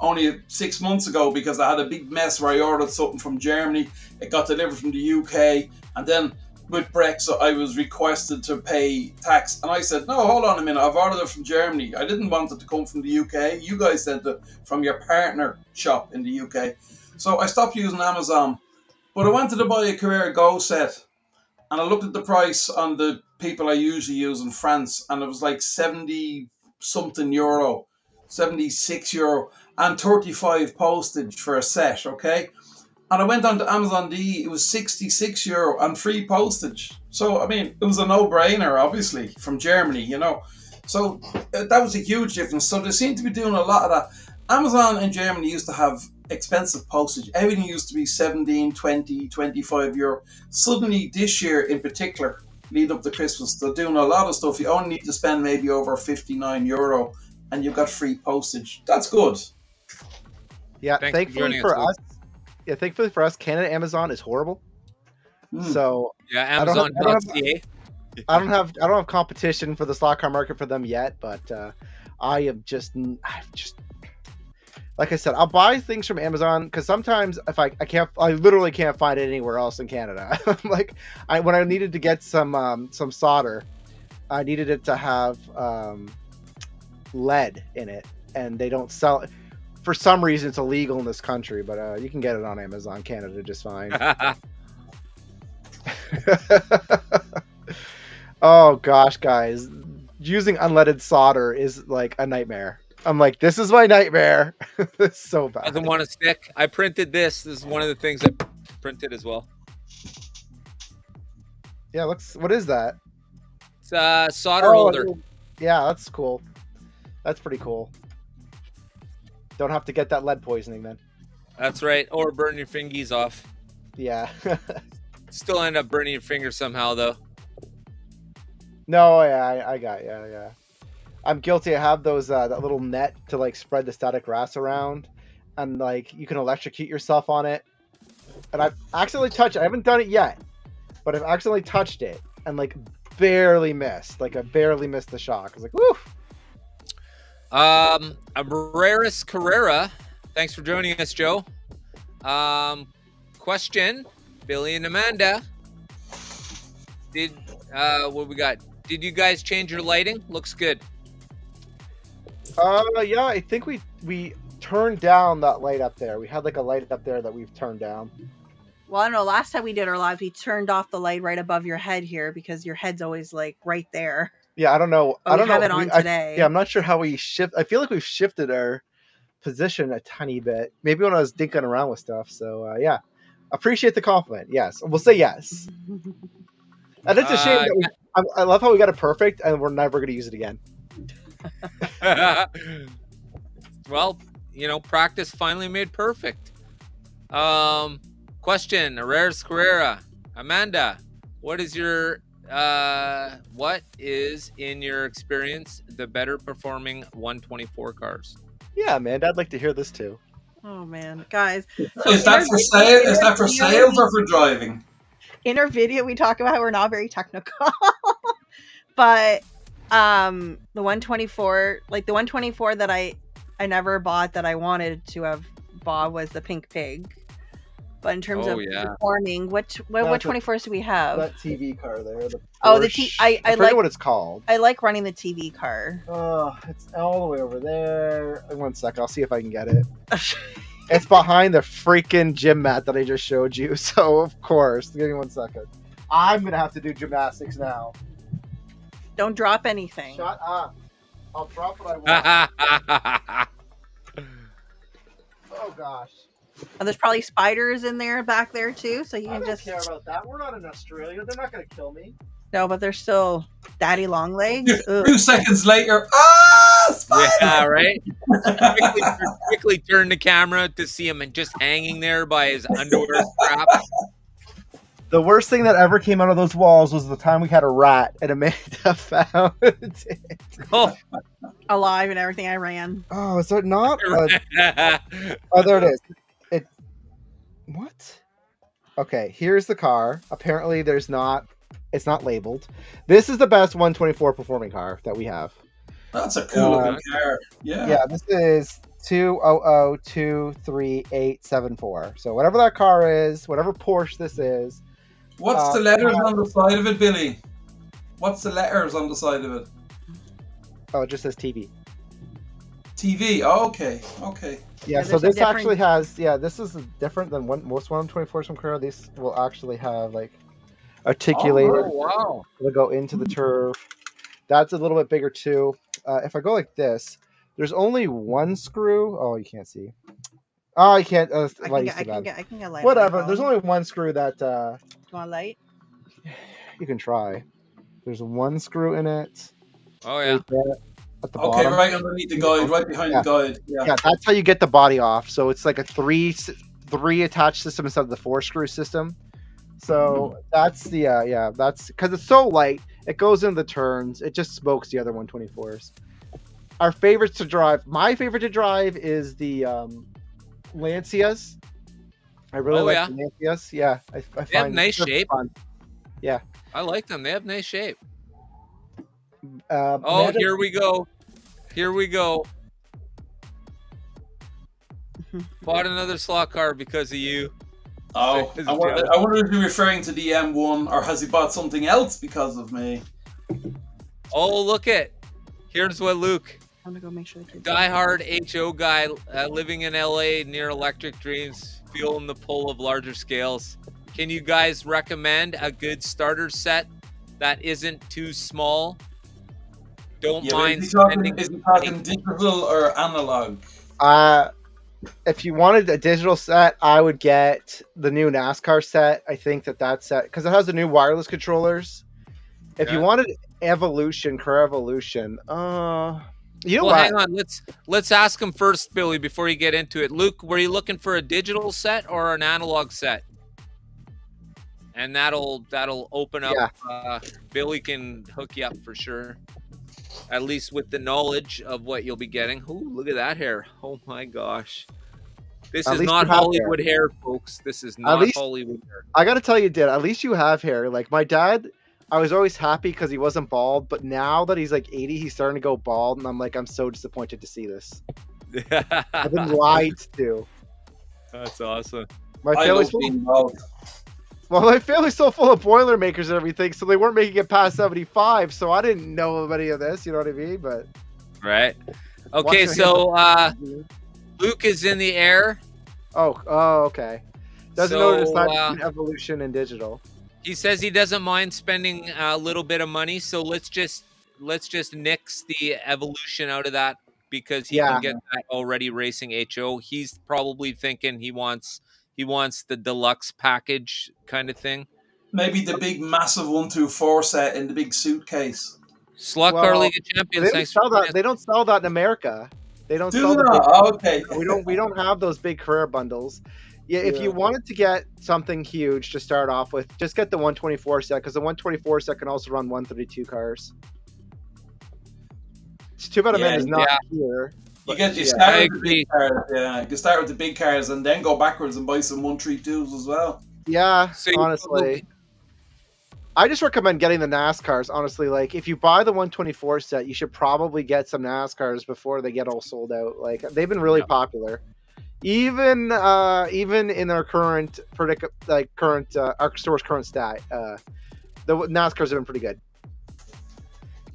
only 6 months ago, because I had a big mess where I ordered something from Germany. It got delivered from the UK, and then with Brexit, I was requested to pay tax. And I said, no, hold on a minute, I've ordered it from Germany. I didn't want it to come from the UK. You guys sent it from your partner shop in the UK. So I stopped using Amazon. But I wanted to buy a Carrera Go set. And I looked at the price on the people I usually use in France, and it was like 70-something euro, 76 euro, and 35 postage for a set, okay? And I went on to Amazon DE, it was 66 euro and free postage. So, I mean, it was a no-brainer, obviously, from Germany, So that was a huge difference. So they seem to be doing a lot of that. Amazon in Germany used to have expensive postage. Everything used to be 17, 20, 25 euro. Suddenly this year in particular, lead up to Christmas, they're doing a lot of stuff. You only need to spend maybe over 59 euro and you've got free postage. That's good. Yeah, thankfully for us, Canada Amazon is horrible. So yeah, Amazon.ca. I don't have competition for the slot car market for them yet, but I've just like I said, I'll buy things from Amazon, because sometimes if I literally can't find it anywhere else in Canada. Like when I needed to get some solder, I needed it to have lead in it, and they don't sell it. For some reason, it's illegal in this country, but you can get it on Amazon Canada just fine. Oh gosh, guys, using unleaded solder is like a nightmare. I'm like, this is my nightmare. It's so bad. Doesn't want to stick. I printed this. This is one of the things I printed as well. Yeah, what is that? It's a solder holder. Yeah, that's cool. That's pretty cool. Don't have to get that lead poisoning then. That's right. Or burn your fingies off. Yeah. Still end up burning your fingers somehow, though. No, yeah, I got yeah. I'm guilty. I have those that little net to like spread the static grass around, and like you can electrocute yourself on it. And I've accidentally touched it. I haven't done it yet, but I've accidentally touched it and like barely missed. Like I barely missed the shock. I was like, woo. Abraris Carrera, thanks for joining us, Joe. Question, Billy and Amanda. What we got? Did you guys change your lighting? Looks good. Yeah, I think we turned down that light up there. We had like a light up there that we've turned down. Well, I don't know. Last time we did our live, we turned off the light right above your head here because your head's always like right there. Yeah, I don't know. But I don't we have know. it on today. I'm not sure how we shift. I feel like we've shifted our position a tiny bit. Maybe when I was dinking around with stuff. So yeah, appreciate the compliment. Yes, we'll say yes. And it's a shame that I love how we got it perfect, and we're never going to use it again. Well, practice finally made perfect. Question: Herrera's Carrera, Amanda, what is in your experience the better performing 124 cars? Yeah, Amanda, I'd like to hear this too. Oh man, guys! Is that for sale? Is that for sales or for driving? In our video, we talk about how we're not very technical, but the 124, like the 124 that I never bought that I wanted to have bought was the Pink Pig. But in terms of performing, what 24s do we have? That TV car there. I like what it's called. I like running the TV car. Oh, it's all the way over there. 1 sec, I'll see if I can get it. It's behind the freaking gym mat that I just showed you. So of course, give me 1 second. I'm gonna have to do gymnastics now. Don't drop anything. Shut up. I'll drop what I want. Oh gosh. And there's probably spiders in there back there too, so you can just care about that. We're not in Australia. They're not gonna kill me. No, but they're still daddy long legs. 2 seconds later, spider! Yeah, right. quickly turn the camera to see him and just hanging there by his underwear strap. The worst thing that ever came out of those walls was the time we had a rat and Amanda found it. Oh, alive and everything. I ran. Oh, is it not? Oh, there it is. What? Okay, here's the car. Apparently, it's not labeled. This is the best 124 performing car that we have. That's a cool looking car. Yeah. Yeah, this is 200-23874. So whatever that car is, whatever Porsche this is. What's the letters on the side of it, Billy? What's the letters on the side of it? Oh, it just says TV. TV. Oh, okay. Okay. Yeah, so this actually has, this is different than most 124s from Carrera. These will actually have like articulated. Oh, wow. It'll go into the turf. That's a little bit bigger too. If I go like this, there's only one screw. Oh, you can't see. Oh, you can't. I can get light. Whatever. There's only one screw that. You want light? You can try. There's one screw in it. Oh yeah. Right there, at the okay, bottom. right underneath the guide, right behind the guide. Yeah, that's how you get the body off. So it's like a three attached system instead of the 4-screw system. So that's the that's because it's so light. It goes into the turns. It just smokes the other 124s. Our favorites to drive. My favorite to drive is the Lancias. I really like the Lancias. Yeah, I find they have nice shape. Fun. Yeah, I like them. They have nice shape. Here we go. Here we go. Bought another slot car because of you. Oh, I wonder if you're referring to the M1, or has he bought something else because of me? Oh, look it. Here's what Luke, I'm gonna go make sure the kids diehard HO guy living in LA near Electric Dreams, feeling the pull of larger scales. Can you guys recommend a good starter set that isn't too small? Don't mind spending. Is he talking digital or analog? If you wanted a digital set, I would get the new NASCAR set. I think that set, because it has the new wireless controllers. If you wanted Carrera Evolution, you know what? Hang on. Let's ask him first, Billy, before you get into it. Luke, were you looking for a digital set or an analog set? And that'll open up. Yeah. Billy can hook you up for sure. At least with the knowledge of what you'll be getting. Ooh, look at that hair. Oh my gosh. This is not Hollywood hair, folks. This is not Hollywood hair. I got to tell you, Dad, at least you have hair. Like my dad, I was always happy because he wasn't bald. But now that he's like 80, he's starting to go bald. And I'm so disappointed to see this. I've been lied to. That's awesome. My family's so full of Boilermakers and everything, so they weren't making it past 75, so I didn't know of any of this, you know what I mean? But right. Okay, so Luke is in the air. Oh, okay. Doesn't know the difference between evolution and digital. He says he doesn't mind spending a little bit of money, so let's just nix the evolution out of that because he can get that already racing HO. He's probably thinking he wants the deluxe package kind of thing. Maybe the big massive 124 set in the big suitcase. Slot Car League of Champions. They don't sell that in America. They don't sell okay. We don't have those big career bundles. Yeah, if you wanted to get something huge to start off with, just get the 124 set because the 124 set can also run 132 cars. It's too bad Amanda's not here. You start with the big cars, you can start with the big cars and then go backwards and buy some 132s as well. Yeah, honestly. I just recommend getting the NASCARs, honestly. Like, if you buy the 124 set, you should probably get some NASCARs before they get all sold out. Like, they've been really popular. Even in their current ARC Store's current stat, the NASCARs have been pretty good.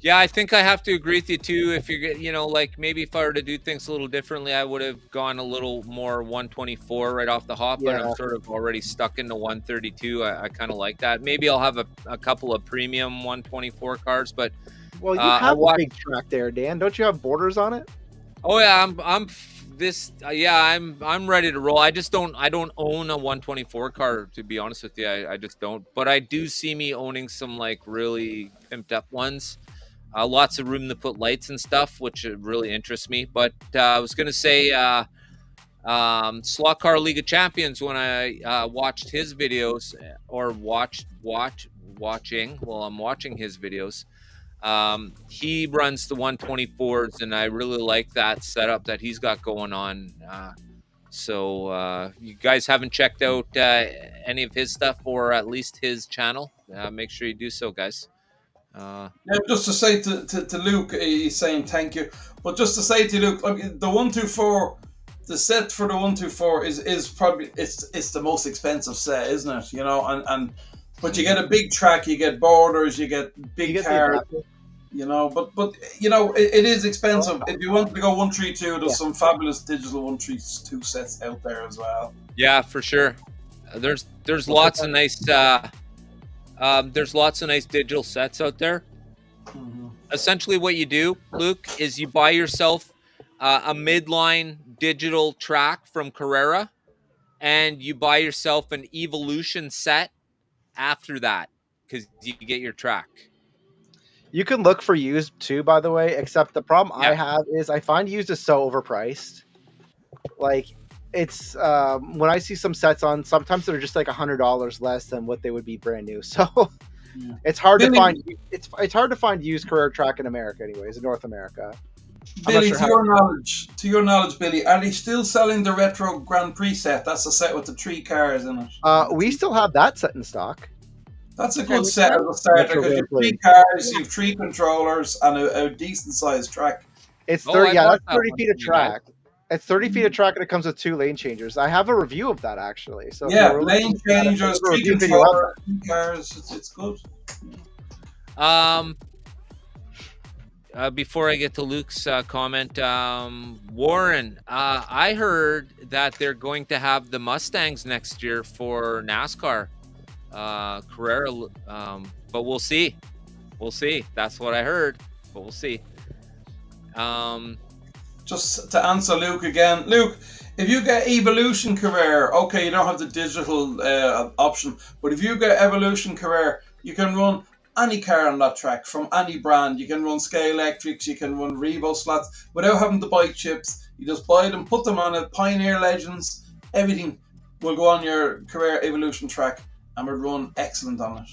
Yeah, I think I have to agree with you too. If you're, like maybe if I were to do things a little differently, I would have gone a little more 124 right off the hop. But I'm sort of already stuck in the 132. I kind of like that. Maybe I'll have a couple of premium 124 cars. But well, you have a big track there, Dan. Don't you have borders on it? Oh yeah, I'm ready to roll. I don't own a 124 car, to be honest with you. I just don't. But I do see me owning some like really pimped up ones. Lots of room to put lights and stuff, which really interests me. But I was going to say Slot Car League of Champions, when I watched his videos or I'm watching his videos. He runs the 124s, and I really like that setup that he's got going on. So you guys haven't checked out any of his stuff or at least his channel, make sure you do so, guys. Just to say to Luke, he's saying thank you. But just to say to Luke, the 124, the set for the 124 is probably it's the most expensive set, isn't it? But you get a big track, you get borders, you get big cars. But it is expensive. If you want to go 132, there's some fabulous digital 132 sets out there as well. Yeah, for sure. There's lots of nice. There's lots of nice digital sets out there. Mm-hmm. Essentially, what you do, Luke, is you buy yourself a midline digital track from Carrera, and you buy yourself an Evolution set after that because you get your track. You can look for used too, by the way, except the problem I have is I find used is so overpriced. Like, it's when I see some sets on, sometimes they're just like $100 less than what they would be brand new. So it's hard to find. It's hard to find used Carrera track in America, anyways, in North America. Billy, to your knowledge, Billy, are they still selling the retro Grand Prix set? That's the set with the 3 cars in it. We still have that set in stock. That's a good set as a starter because you have 3 cars, you have 3 controllers, and a decent sized track. It's 30. That's 30 feet of track. It's 30 feet of track, and it comes with 2 lane changers. I have a review of that actually. So lane changers, 3 controllers, 3 cars. It's good. Before I get to Luke's comment, Warren, I heard that they're going to have the Mustangs next year for NASCAR. Carrera, but we'll see. That's what I heard, but we'll see. Just to answer Luke again, Luke, if you get Evolution Carrera, okay, you don't have the digital option, but if you get Evolution Carrera, you can run any car on that track from any brand. You can run Scale Electrics, you can run Revo slots without having to buy chips. You just buy them, put them on a Pioneer Legends, everything will go on your Carrera Evolution track and will run excellent on it.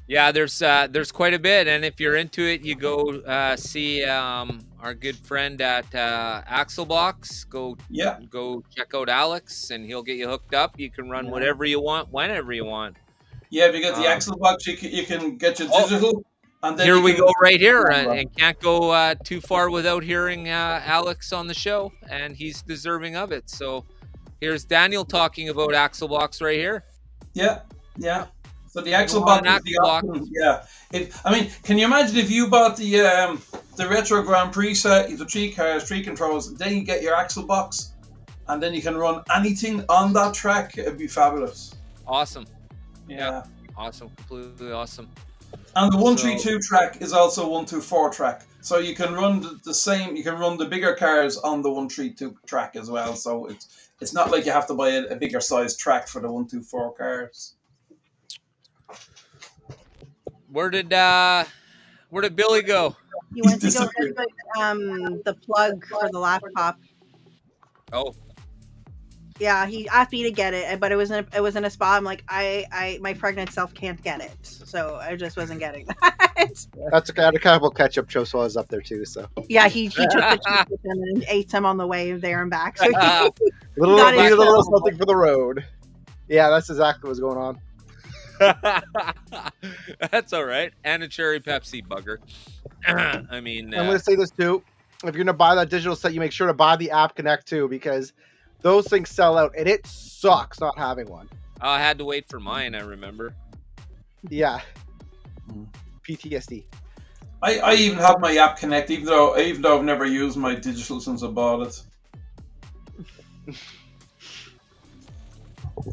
Yeah, there's quite a bit, and if you're into it, you go see our good friend at Axelbox. Go check out Alex, and he'll get you hooked up. You can run whatever you want, whenever you want. Yeah, if you get the Axelbox, you can get your digital. And then here we go right here, and can't go too far without hearing Alex on the show, and he's deserving of it. So here's Daniel talking about Axelbox right here. Yeah. So the Axelbox is the option. Yeah. Can you imagine if you bought the the Retro Grand Prix set, you have the 3 cars, 3 controls, then you get your axle box, and then you can run anything on that track. It'd be fabulous. Awesome. Yeah. Awesome. Completely awesome. And the 132 track is also 124 track. So you can run the same, you can run the bigger cars on the 132 track as well. So it's not like you have to buy a bigger size track for the 124 cars. Where did Billy go? He went to go get the plug for the laptop. Oh. Yeah, he asked me to get it, but it was in a spot. I'm like, my pregnant self can't get it, so I just wasn't getting that. That's okay. I had a couple ketchup chips while I was up there too. So yeah, he took the chips with him and ate some on the way there and back. So little something for the road. Yeah, that's exactly what's going on. That's all right. And a cherry Pepsi, bugger. I mean, I'm going to say this too. If you're going to buy that digital set, you make sure to buy the App Connect too, because those things sell out, and it sucks not having one. I had to wait for mine, I remember. Yeah. PTSD. I even have my App Connect, even though I've never used my digital since I bought it.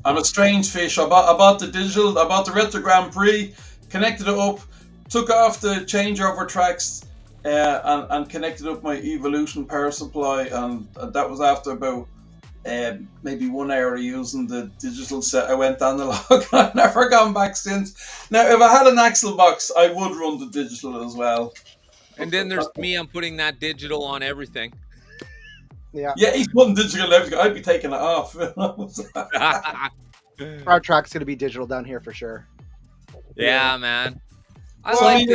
I'm a strange fish. I bought the digital, I bought the Retro Grand Prix, connected it up, took off the changeover tracks, and connected up my Evolution power supply, and that was after about maybe 1 hour of using the digital set. I went down the log. I've never gone back since. Now, if I had an axle box, I would run the digital as well. And then there's me. I'm putting that digital on everything. Yeah. Yeah, he's putting digital on everything. I'd be taking it off. Our track's going to be digital down here for sure. Yeah, man. You're still going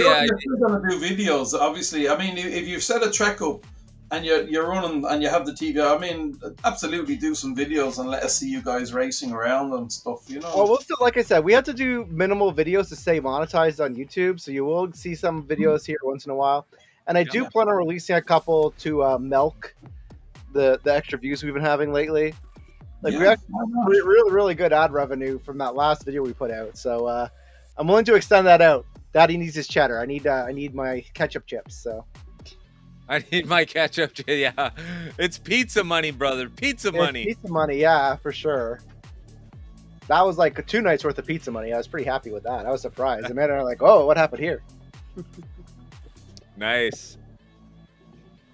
to do videos, obviously. I mean, if you've set a track up and you're running and you have the TV, I mean, absolutely do some videos and let us see you guys racing around and stuff, you know. Well, we'll still, like I said, we have to do minimal videos to stay monetized on YouTube, so you will see some videos here once in a while. And I do plan on releasing a couple to milk the extra views we've been having lately. Like we actually really good ad revenue from that last video we put out. So I'm willing to extend that out. Daddy needs his cheddar. I need my ketchup chips. So I need my ketchup. Yeah, it's pizza money, brother. Pizza money. Pizza money, yeah, for sure. That was like 2 nights worth of pizza money. I was pretty happy with that. I was surprised. The man and I were like, oh, what happened here? Nice.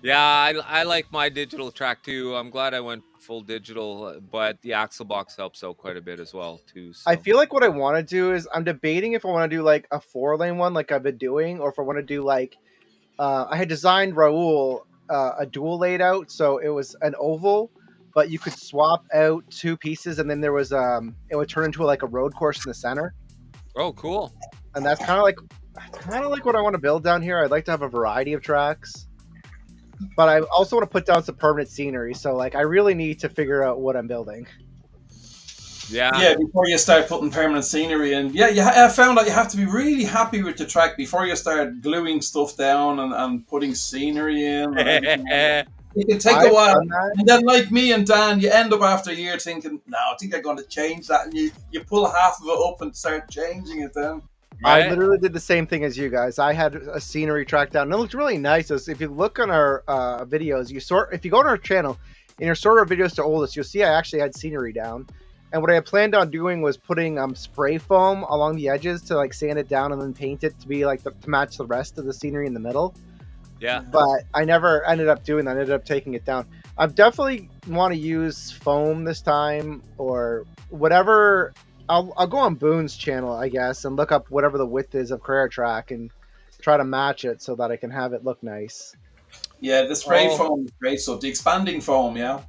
Yeah, I like my digital track too. I'm glad I went full digital, but the axle box helps out quite a bit as well too. So. I feel like what I want to do is I'm debating if I want to do like a 4-lane one like I've been doing, or if I want to do like I had designed Raul a dual laid out, so it was an oval, but you could swap out 2 pieces, and then there was it would turn into like a road course in the center. Oh, cool! And that's kind of like what I want to build down here. I'd like to have a variety of tracks. But I also want to put down some permanent scenery, so like I really need to figure out what I'm building. Yeah, before you start putting permanent scenery in. Yeah, I found that you have to be really happy with the track before you start gluing stuff down and putting scenery in. It can take a while. And then like me and Dan, you end up after a year thinking, no, I think I'm going to change that. And you pull half of it up and start changing it then. Right. I literally did the same thing as you guys. I had a scenery track down, and it looked really nice. If you look on our videos, if you go on our channel, in your sort of videos to oldest, you'll see I actually had scenery down. And what I planned on doing was putting spray foam along the edges to like sand it down and then paint it to be like to match the rest of the scenery in the middle. Yeah. But I never ended up doing that. I ended up taking it down. I definitely want to use foam this time or whatever. I'll go on Boone's channel, I guess, and look up whatever the width is of Carrera Track and try to match it so that I can have it look nice. Yeah, the spray foam is great. So the expanding foam, yeah.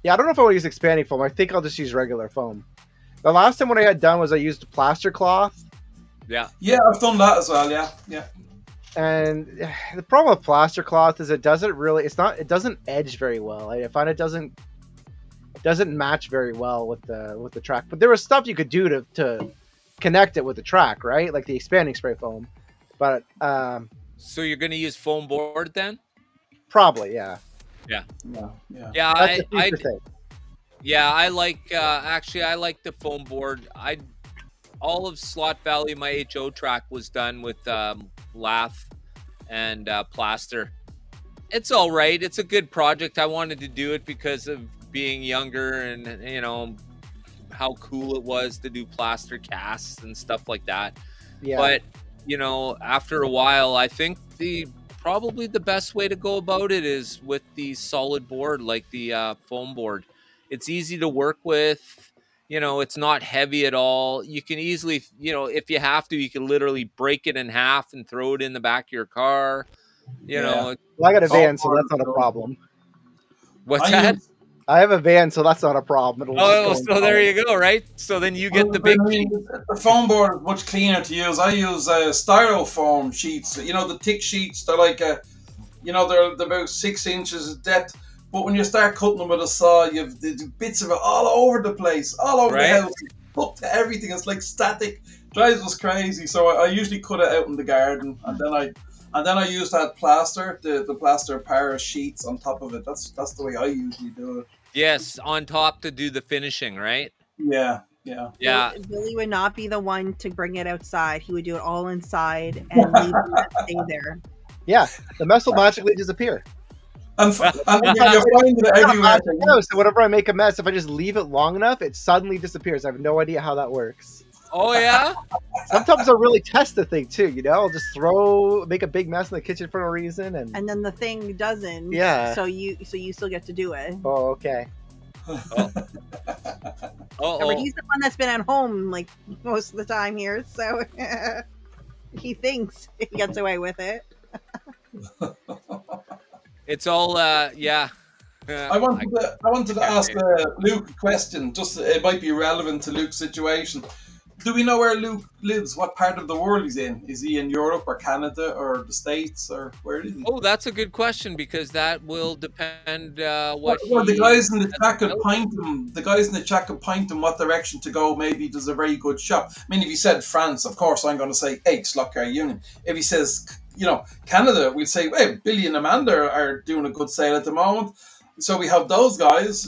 Yeah, I don't know if I want to use expanding foam. I think I'll just use regular foam. The last time what I had done was I used plaster cloth. Yeah. Yeah, I've done that as well. Yeah, yeah. And the problem with plaster cloth is it doesn't edge very well. I find it doesn't match very well with the track. But there was stuff you could do to connect it with the track, right? Like the expanding spray foam. But so you're gonna use foam board then? Probably, yeah. Yeah. Yeah. I like actually I like the foam board. All of Slot Valley, my HO track was done with lath and plaster. It's all right. It's a good project. I wanted to do it because of being younger and, you know, how cool it was to do plaster casts and stuff like that. Yeah. But, you know, after a while, I think probably the best way to go about it is with the solid board, like the foam board. It's easy to work with. You know, it's not heavy at all. You can easily, you know, if you have to, you can literally break it in half and throw it in the back of your car. You know, well, I got a van, so that's not a problem. What's that? I have a van, so that's not a problem. So there you go, right? So then you get the big sheet. The foam board is much cleaner to use. I use styrofoam sheets. You know, the thick sheets. They're like they're about 6 inches depth. But when you start cutting them with a saw, you've the bits of it all over the place, all over the house, up to everything. It's like static. Drives us crazy. So I usually cut it out in the garden, and then I use that plaster, the plaster Paris sheets on top of it. That's the way I usually do it. Yes, on top to do the finishing, right? Yeah. Billy would not be the one to bring it outside. He would do it all inside and leave it stay there. Yeah, the mess will magically disappear. And you're finding it everywhere. So whenever I make a mess, if I just leave it long enough, it suddenly disappears. I have no idea how that works. Oh yeah. Sometimes I'll really test the thing too. You know, I'll just make a big mess in the kitchen for no reason, and then the thing doesn't. Yeah. So you still get to do it. Oh, okay. But he's the one that's been at home like most of the time here, so he thinks he gets away with it. It's all yeah. I wanted to ask Luke a question. Just it might be relevant to Luke's situation. Do we know where Luke lives? What part of the world he's in? Is he in Europe or Canada or the States or where is he? Oh, that's a good question because that will depend. The guys in the chat could point him. The guys in the chat could point him what direction to go. Maybe there's a very good shop. I mean, if he said France, of course, I'm going to say Slot Car Union. If he says, Canada, we'll say, hey, Billy and Amanda are doing a good sale at the moment. So we have those guys,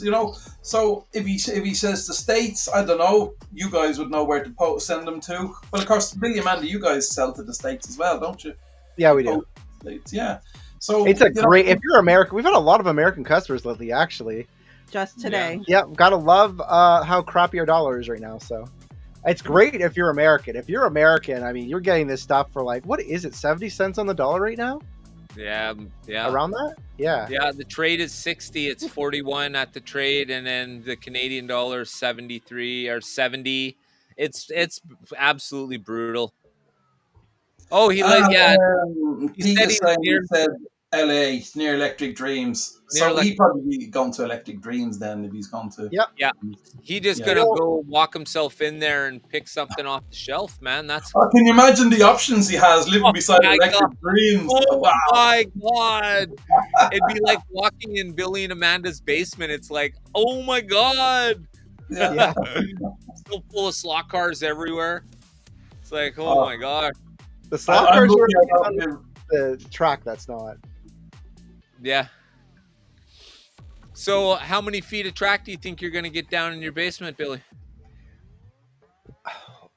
So if he says the States, I don't know. You guys would know where to send them to. Well, of course, Billy and Amanda, you guys sell to the States as well, don't you? Yeah, we do. States, yeah. So it's great. If you're American, we've had a lot of American customers lately, actually. Just today. Yeah, gotta love how crappy our dollar is right now. So it's great if you're American. If you're American, I mean, you're getting this stuff for like, what is it, 70 cents on the dollar right now? Yeah. Around that? Yeah. Yeah, the trade is 60. It's 41 at the trade, and then the Canadian dollar is 73 or 70. It's absolutely brutal. Oh, he said he said LA near Electric Dreams. He probably gone to Electric Dreams then if he's gone to. Yeah. He just gonna go walk himself in there and pick something off the shelf, man. Can you imagine the options he has living beside Electric Dreams? Oh my god! It'd be like walking in Billy and Amanda's basement. It's like, oh my god! Yeah. Still full of slot cars everywhere. It's like, oh my god. The slot cars are on the track. That's not. Yeah. So, how many feet of track do you think you're going to get down in your basement, Billy?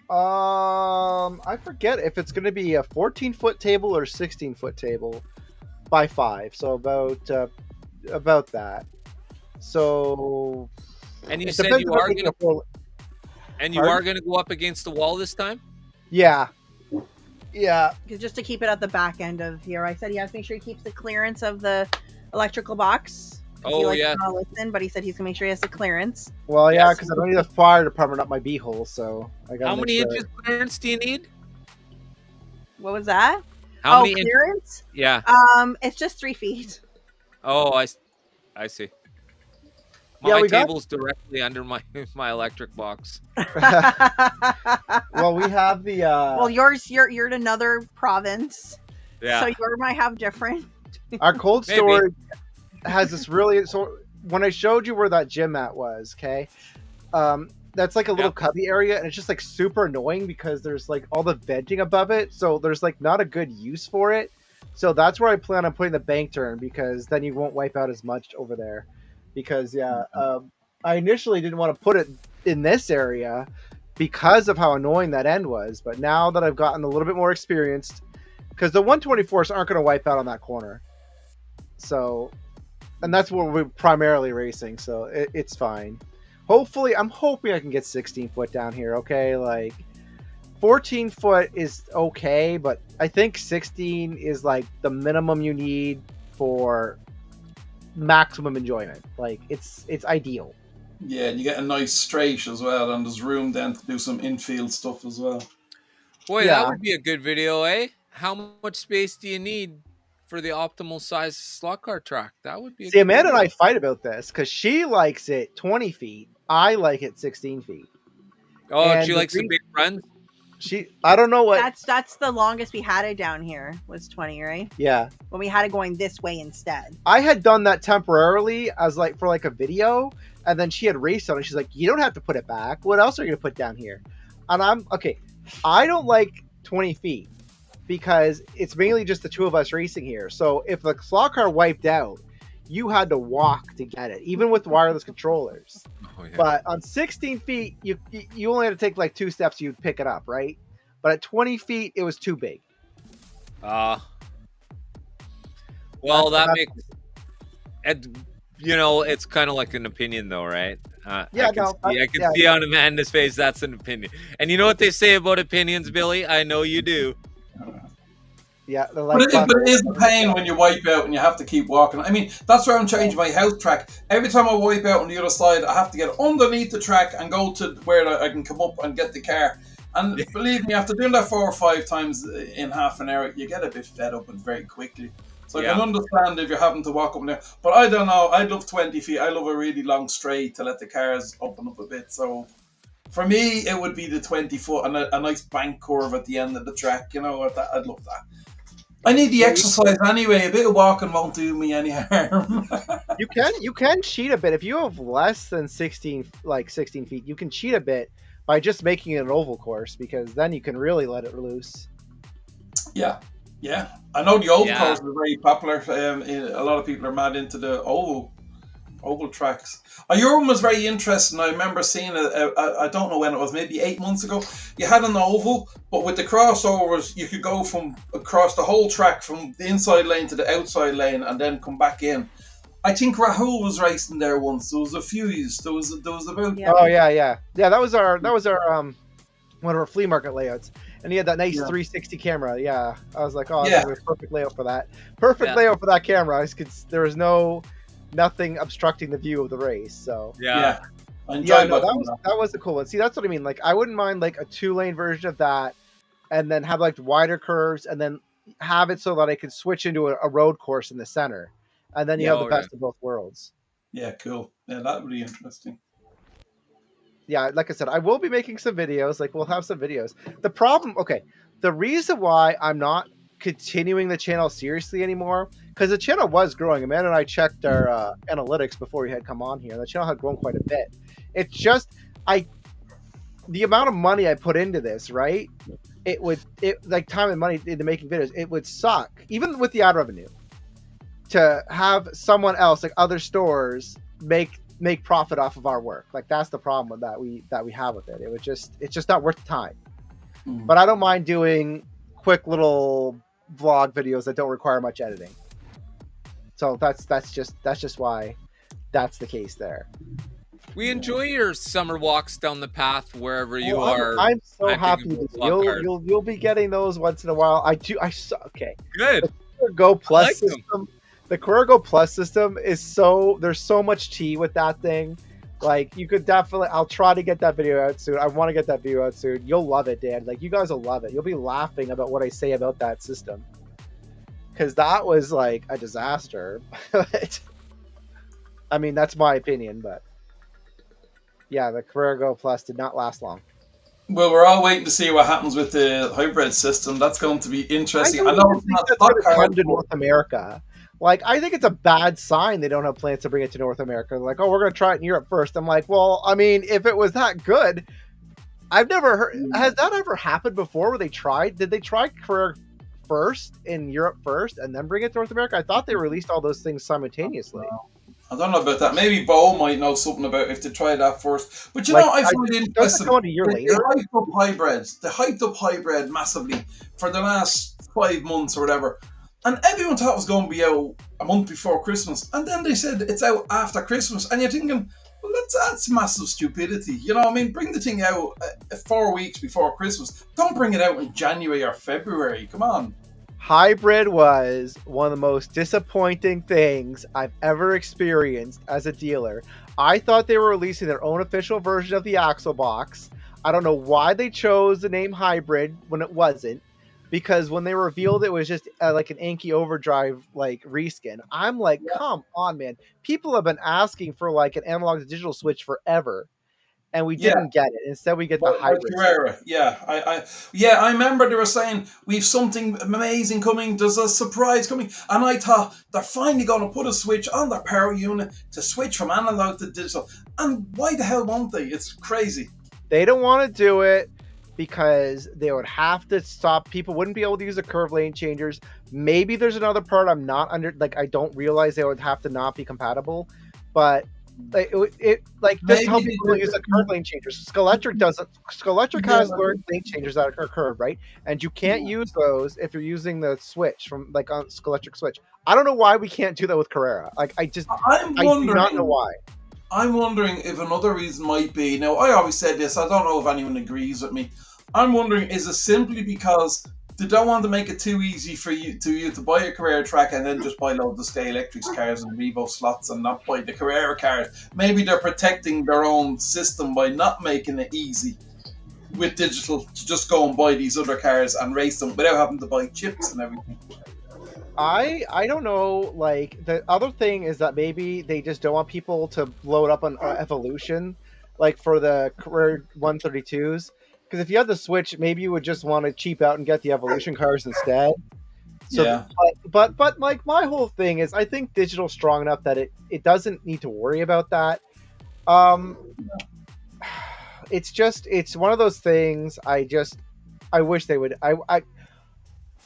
I forget if it's going to be a 14-foot table or 16-foot table by 5. So about that. So. And you said you are going to. And you are going to go up against the wall this time? Yeah. Yeah. Just to keep it at the back end of here, I said he has to make sure he keeps the clearance of the electrical box. Oh, yeah. Listen, but he said he's gonna make sure he has the clearance. Well, yeah, because I don't need a fire department up my beehole, so I got. How many inches clearance do you need? What was that? How many clearance? Yeah. It's just 3 feet. Oh, I see. My table's directly under my electric box. Well, we have the. Well, you're in another province. Yeah. So yours might have different. Our cold storage has this really. So when I showed you where that gym mat was, okay, that's like a little cubby area, and it's just like super annoying because there's like all the venting above it, so there's like not a good use for it. So that's where I plan on putting the bank turn because then you won't wipe out as much over there. Because I initially didn't want to put it in this area because of how annoying that end was. But now that I've gotten a little bit more experienced because the 124s aren't going to wipe out on that corner. So, and that's what we're primarily racing, so it's fine. Hopefully, I'm hoping I can get 16 foot down here, okay? Like, 14 foot is okay, but I think 16 is like the minimum you need for maximum enjoyment. Like, it's ideal. Yeah, and you get a nice straight as well, and there's room then to do some infield stuff as well. Boy, that would be a good video, eh? How much space do you need for the optimal size slot car track? That would be. See, Amanda and I fight about this because she likes it 20 feet. I like it 16 feet. Oh, and she likes the big runs. I don't know what. That's the longest we had it down here was 20, right? Yeah. When we had it going this way instead. I had done that temporarily as like for like a video, and then she had raced on it. She's like, "You don't have to put it back. What else are you gonna put down here?" And I'm okay. I don't like 20 feet because it's mainly just the two of us racing here. So if the slot car wiped out, you had to walk to get it, even with wireless controllers. Oh, yeah. But on 16 feet, you only had to take like 2 steps, you'd pick it up, right? But at 20 feet, it was too big. Well, that makes it. You know, it's kind of like an opinion, though, right? I can see on Amanda's face that's an opinion. And you know what they say about opinions, Billy? I know you do. Yeah, but it is a pain when you wipe out and you have to keep walking. I mean, that's where I'm changing my house track. Every time I wipe out on the other side, I have to get underneath the track and go to where I can come up and get the car. And believe me, after doing that 4 or 5 times in half an hour, you get a bit fed up and very quickly. So I can understand if you're having to walk up and down. But I don't know. I love 20 feet. I love a really long straight to let the cars open up a bit. So for me, it would be the 20 foot and a nice bank curve at the end of the track. You know, I'd love that. I need the exercise anyway. A bit of walking won't do me any harm. You can cheat a bit if you have less than 16 feet. You can cheat a bit by just making it an oval course because then you can really let it loose. Yeah. I know the oval course is very popular. A lot of people are mad into the oval tracks. Your one was very interesting. I remember seeing it. I don't know when it was, maybe 8 months ago. You had an oval, but with the crossovers, you could go from across the whole track from the inside lane to the outside lane, and then come back in. I think Rahul was racing there once. There was a few years. There was about. Yeah. Oh yeah. That was our one of our flea market layouts. And he had that nice 360 camera. Yeah. I was like, oh, that's a perfect layout for that. Layout for that camera. There was nothing obstructing the view of the race. So that was a cool one. See, that's what I mean. Like, I wouldn't mind like a 2-lane version of that, and then have like wider curves, and then have it so that I could switch into a road course in the center, and then you have the best of both worlds. Yeah, cool. Yeah, that would be interesting. Yeah, like I said, I will be making some videos. Like, we'll have some videos. The reason why I'm not continuing the channel seriously anymore, because the channel was growing. Amanda and I checked our analytics before we had come on here. The channel had grown quite a bit. It's just the amount of money I put into this, right? It like time and money into making videos. It would suck, even with the ad revenue, to have someone else, like other stores, make profit off of our work. Like, that's the problem that we have with it. It's just not worth the time. But I don't mind doing quick little vlog videos that don't require much editing. So that's just why that's the case there. We enjoy your summer walks down the path wherever you are. I'm so happy. You'll be getting those once in a while. Okay. Good. The Go Plus system. The Querigo Plus system is there's so much tea with that thing. Like, you could definitely, I'll try to get that video out soon. I want to get that video out soon. You'll love it, Dan. Like, you guys will love it. You'll be laughing about what I say about that system. Because that was like a disaster. I mean, that's my opinion, but yeah, the Querigo Plus did not last long. Well, we're all waiting to see what happens with the hybrid system. That's going to be interesting. I know it's not come to North America. Like, I think it's a bad sign they don't have plans to bring it to North America. They're like, oh, we're going to try it in Europe first. I'm like, well, I mean, if it was that good, I've never heard. Has that ever happened before where did they try Querigo first in Europe first and then bring it to North America? I thought they released all those things simultaneously. I don't know about that. Maybe Bo might know something about if they try that first. But you Like, know, I find it doesn't interesting. come out a year They later. hyped up hybrids. They hyped up hybrid massively for the last 5 months or whatever. And everyone thought it was going to be out a month before Christmas. And then they said it's out after Christmas. And you're thinking, well, that's massive stupidity. You know what I mean? Bring the thing out 4 weeks before Christmas. Don't bring it out in January or February. Come on. Hybrid was one of the most disappointing things I've ever experienced as a dealer. I thought they were releasing their own official version of the Axle Box. I don't know why they chose the name Hybrid when it wasn't, because when they revealed it was just like an Anki Overdrive like reskin. I'm like, come on, man. People have been asking for like an analog to digital switch forever. And we didn't get it. Instead, we get the hybrid. Carrera. Yeah, I remember they were saying we've something amazing coming. There's a surprise coming, and I thought they're finally going to put a switch on their power unit to switch from analog to digital. And why the hell won't they? It's crazy. They don't want to do it because they would have to stop. People wouldn't be able to use the curve lane changers. Maybe there's another part I'm not under. Like I don't realize they would have to not be compatible, but. Just how people use the curve lane changers. Scalextric doesn't. Scalextric has learned lane changers that are curved, right? And you can't use those if you're using the switch from like on Scalextric switch. I don't know why we can't do that with Carrera. Like I do not know why. I'm wondering if another reason might be. Now I always said this. I don't know if anyone agrees with me. I'm wondering, is it simply because they don't want to make it too easy for you to buy a Carrera track and then just buy loads of Scalextric cars and Revo slots and not buy the Carrera cars? Maybe they're protecting their own system by not making it easy with digital to just go and buy these other cars and race them without having to buy chips and everything. I don't know. Like the other thing is that maybe they just don't want people to load up on Evolution, like for the Carrera 132s. Because if you had the Switch, maybe you would just want to cheap out and get the Evolution cars instead. So, yeah. But like my whole thing is, I think digital's strong enough that it doesn't need to worry about that. It's one of those things. I wish they would.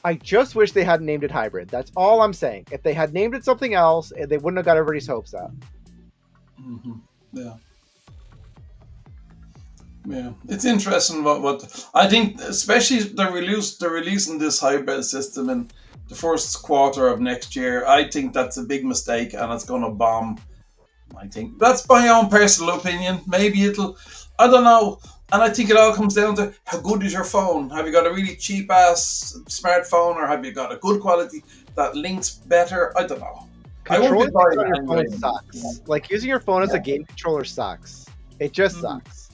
I just wish they hadn't named it Hybrid. That's all I'm saying. If they had named it something else, they wouldn't have got everybody's hopes up. Mm-hmm. Yeah. Yeah, it's interesting what I think, especially they're releasing this hybrid system in the first quarter of next year. I think that's a big mistake and it's going to bomb. I think that's my own personal opinion. Maybe I don't know. And I think it all comes down to how good is your phone? Have you got a really cheap ass smartphone, or have you got a good quality that links better? I don't know. Controlling on your phone sucks. Like using your phone as a game controller sucks. It just sucks.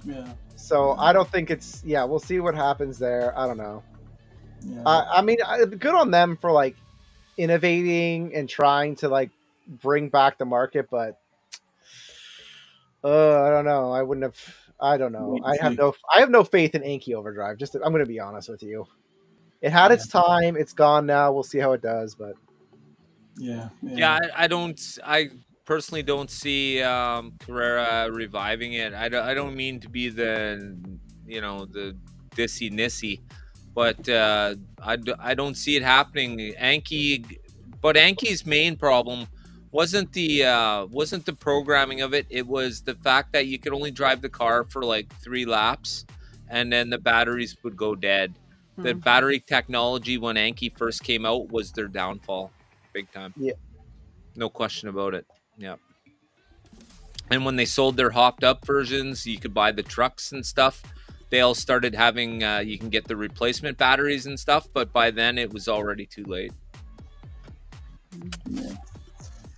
Yeah. So I don't think it's. Yeah, we'll see what happens there. I don't know. Yeah. I mean, good on them for like innovating and trying to like bring back the market, but I don't know. I wouldn't have. I don't know. I have no faith in Anki Overdrive. I'm going to be honest with you. It had its time. It's gone now. We'll see how it does. But I personally don't see Carrera reviving it. I don't mean to be the dissy nissy, but I don't see it happening. Anki's main problem wasn't the programming of it. It was the fact that you could only drive the car for like 3 laps, and then the batteries would go dead. The battery technology when Anki first came out was their downfall, big time. Yeah, no question about it. Yeah. And when they sold their hopped up versions, you could buy the trucks and stuff. They all started having, you can get the replacement batteries and stuff, but by then it was already too late. Yeah.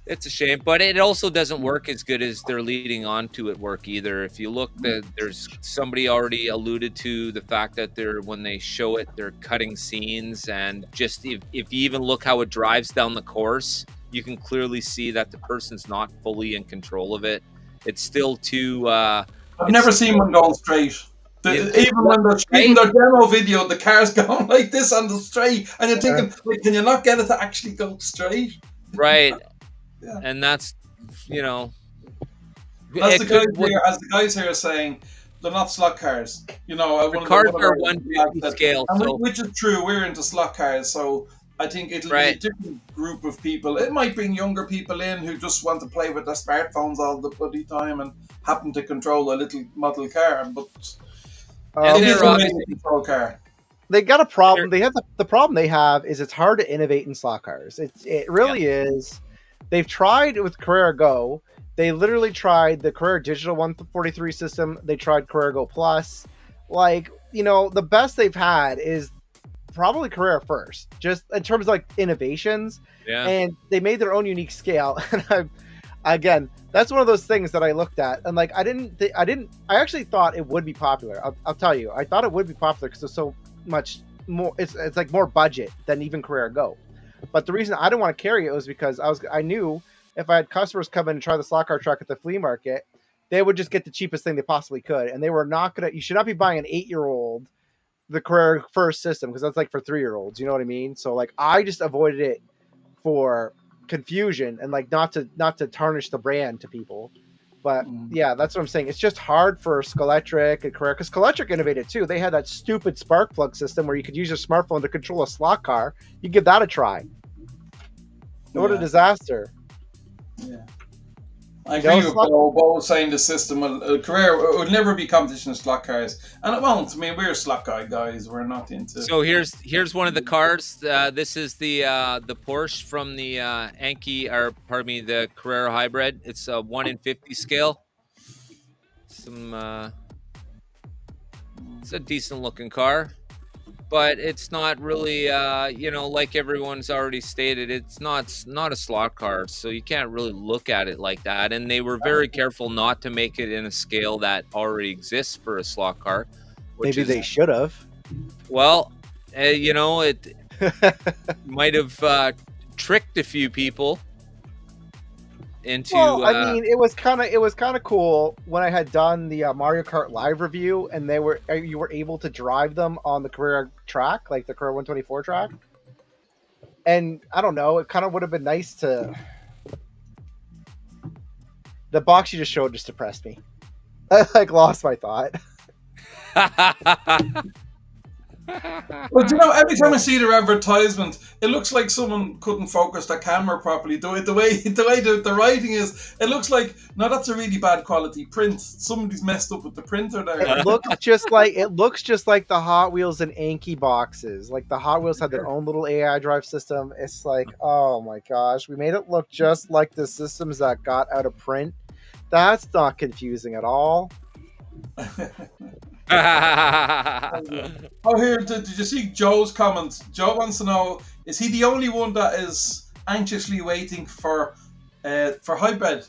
It's a shame, but it also doesn't work as good as they're leading on to it work either. If you look, there's somebody already alluded to the fact that when they show it, they're cutting scenes, and just if you even look how it drives down the course, you can clearly see that the person's not fully in control of it. It's still too. I've never seen one going straight. Even when they're shooting their demo video, the car's going like this on the straight, and you're thinking, can you not get it to actually go straight? Right. Yeah. And that's, as the guys here are saying, they're not slot cars. The cars are 150 scale, which is true. We're into slot cars, so I think it'll be a different group of people. It might bring younger people in who just want to play with their smartphones all the bloody time and happen to control a little model car. But and it is they're a obviously control car. They got a problem. They have the problem they have is it's hard to innovate in slot cars. It really is. They've tried with Carrera Go. They literally tried the Carrera Digital 143 system. They tried Carrera Go Plus. Like, you know, the best they've had is probably Carrera first, just in terms of like innovations. Yeah. And they made their own unique scale. And again, that's one of those things that I looked at and like I actually thought it would be popular. I'll tell you, I thought it would be popular because it's so much more. It's like more budget than even Carrera Go. But the reason I didn't want to carry it was because I knew if I had customers come in and try the slot car truck at the flea market, they would just get the cheapest thing they possibly could, and they were not gonna. You should not be buying an 8-year-old the Carrera first system because that's like for 3-year-olds. You know what I mean? So like I just avoided it for confusion and like not to tarnish the brand to people. But yeah, that's what I'm saying. It's just hard for Scalextric and Carrera because Scalextric innovated too. They had that stupid spark plug system where you could use your smartphone to control a slot car. You give that a try. What a disaster. Yeah. I agree with Bo was saying the system Carrera would never be competition of slot cars, and it won't. I mean, we're slot guys. We're not into. So here's one of the cars. This is the Porsche from the the Carrera Hybrid. It's a 1 in 50 scale. It's a decent looking car, but it's not really like everyone's already stated, it's not a slot car, so you can't really look at it like that. And they were very careful not to make it in a scale that already exists for a slot car. Maybe they should have. Well, it might have tricked a few people into. Well, I mean, it was kind of cool when I had done the Mario Kart Live review, and you were able to drive them on the Carrera track, like the Carrera 124 track. And I don't know, it kind of would have been nice to. The box you just showed just depressed me. I lost my thought. Well, every time I see their advertisement, it looks like someone couldn't focus the camera properly. The way the writing is, it looks like that's a really bad quality print. Somebody's messed up with the printer there. It looks just like the Hot Wheels and Anki boxes. Like the Hot Wheels had their own little AI drive system. It's like, oh my gosh, we made it look just like the systems that got out of print. That's not confusing at all. Here, did you see Joe's comments? Joe wants to know, is he the only one that is anxiously waiting for hybrid?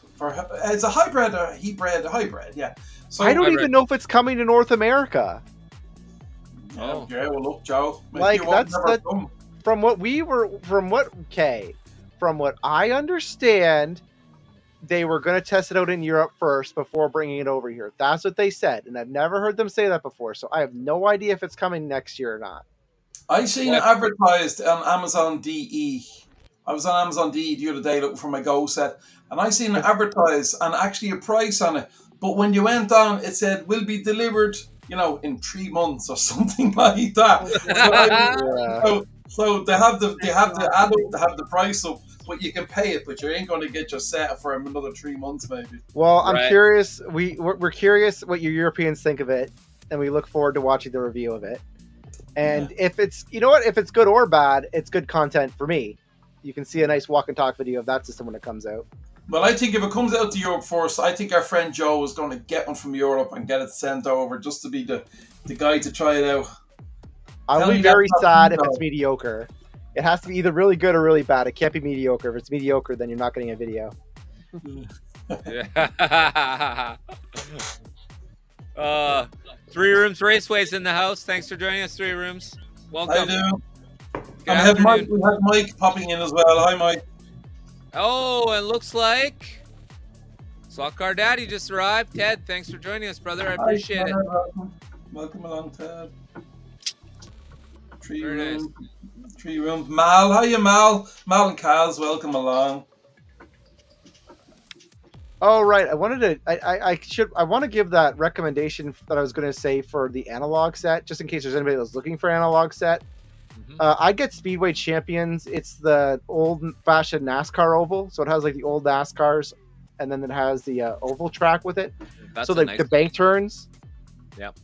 It's a hybrid or a hybrid, yeah. So I don't even know if it's coming to North America. Yeah, well, look, Joe. Like that's from what I understand, they were going to test it out in Europe first before bringing it over here. That's what they said, and I've never heard them say that before, so I have no idea if it's coming next year or not. I seen it advertised on Amazon DE. I was on Amazon DE the other day looking for my Go set, and I seen it advertised and actually a price on it. But when you went on, it said will be delivered, in 3 months or something like that. So they have the add up, they have the price up. But you can pay it, but you ain't going to get your set for another 3 months, maybe. Well, I'm curious. We're curious what you Europeans think of it, and we look forward to watching the review of it. And if it's, if it's good or bad, it's good content for me. You can see a nice walk and talk video of that system when it comes out. Well, I think if it comes out to Europe first, I think our friend Joe is going to get one from Europe and get it sent over just to be the guy to try it out. I'll be very sad if it's mediocre. It has to be either really good or really bad. It can't be mediocre. If it's mediocre, then you're not getting a video. 3 Rooms Raceways in the house. Thanks for joining us, 3 Rooms. Welcome. I do. We have Mike popping in as well. Hi, Mike. Oh, and looks like Slot Car Daddy just arrived. Ted, thanks for joining us, brother. I appreciate it. Welcome along, Ted. Very nice. 3 Rooms. Mal, hiya, Mal. Mal and Kaz, welcome along. Oh, right. I want to give that recommendation that I was going to say for the analog set, just in case there's anybody that's looking for an analog set. I get Speedway Champions. It's the old-fashioned NASCAR oval, so it has like the old NASCARs, and then it has the oval track with it. That's so the bank turns.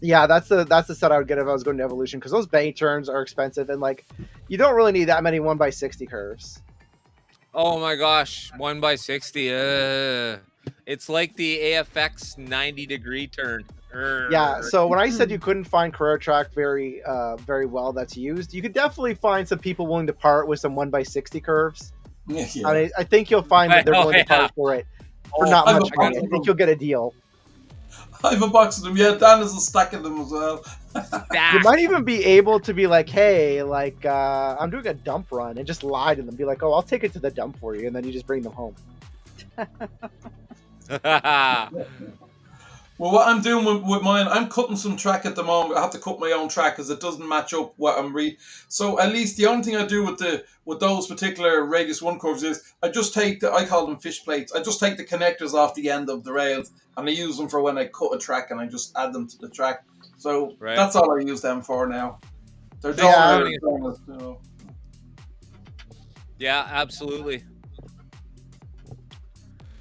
Yeah, that's the set I would get if I was going to Evolution, because those bank turns are expensive, and like you don't really need that many 1x60 curves. Oh my gosh, 1x60. It's like the AFX 90-degree turn. Yeah, so when I said you couldn't find Carrera Track very well that's used, you could definitely find some people willing to part with some 1x60 curves. Yeah. I think you'll find that they're willing to part for it for not much money. I think you'll get a deal. I have a box of them. Yeah, Dan is a stack of them as well. You might even be able to be like, hey, like I'm doing a dump run, and just lie to them. Be like, oh, I'll take it to the dump for you, and then you just bring them home. Well, what I'm doing with mine, I'm cutting some track at the moment. I have to cut my own track because it doesn't match up what I'm So at least the only thing I do with those particular Radius 1 curves is I just take I call them fish plates. I just take the connectors off the end of the rails and I use them for when I cut a track and I just add them to the track. So that's all I use them for now. They're Yeah, absolutely.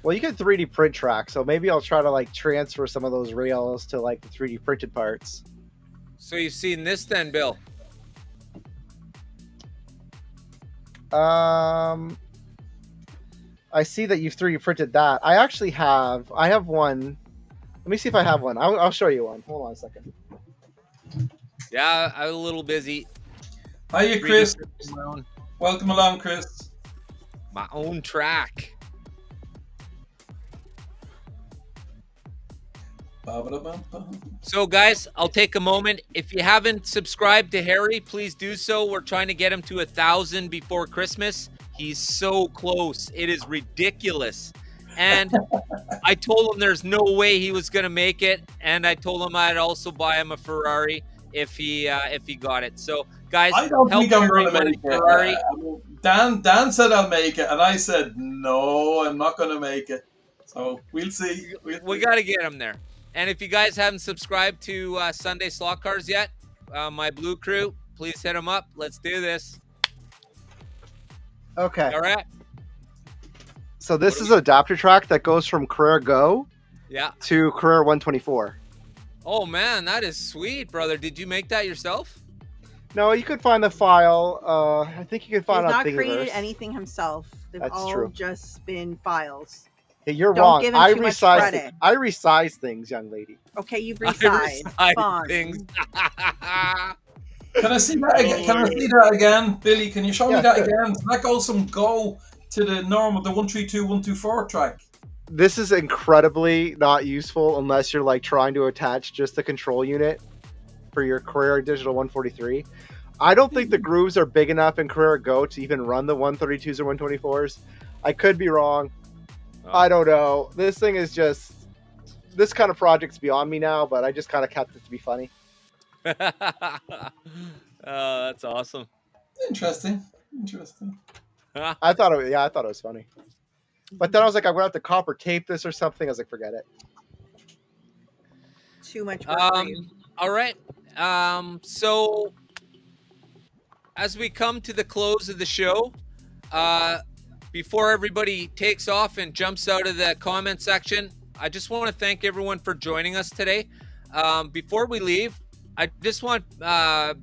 Well, you can 3D print track, so maybe I'll try to like transfer some of those rails to like the 3D printed parts. So you've seen this then, Bill? I see that you've 3D printed that. I have one. Let me see if I have one. I'll show you one. Hold on a second. Yeah, I'm a little busy. Hiya, Chris. Welcome along, Chris. My own track. So guys, I'll take a moment. If you haven't subscribed to Harry, please do so. We're trying to get him to 1,000 before Christmas. He's so close. It is ridiculous. And I told him there's no way he was going to make it. And I told him I'd also buy him a Ferrari if he got it. So guys, I don't think I'm going to make Ferrari. Dan said I'll make it. And I said, no, I'm not going to make it. So we'll see. We got to get him there. And if you guys haven't subscribed to Sunday Slot Cars yet, my blue crew, please hit them up. Let's do this. Okay. All right. So this is an adapter track that goes from Carrera Go to Carrera 124. Oh, man, that is sweet, brother. Did you make that yourself? No, you could find the file. I think you could find He's on not Thingiverse. created anything himself. They've That's all true. just been files. Hey, you're Don't wrong. give him too much credit. I resize things, young lady. Okay, you've resized. Fine. Things. Can I see that again? Can I see that again, Billy? Can you show me that again? That goes from Go to the normal, the 132, 124 track. This is incredibly not useful unless you're like trying to attach just the control unit for your Carrera Digital 143. I don't think the grooves are big enough in Carrera Go to even run the 132s or 124s. I could be wrong. I don't know. This thing is just... This kind of project's beyond me now, but I just kind of kept it to be funny. That's awesome. Interesting. I thought it was funny. But then I was like, I'm going to have to copper tape this or something. I was like, forget it. Too much work for you. All right. So as we come to the close of the show, before everybody takes off and jumps out of the comment section, I just want to thank everyone for joining us today. Before we leave, I just want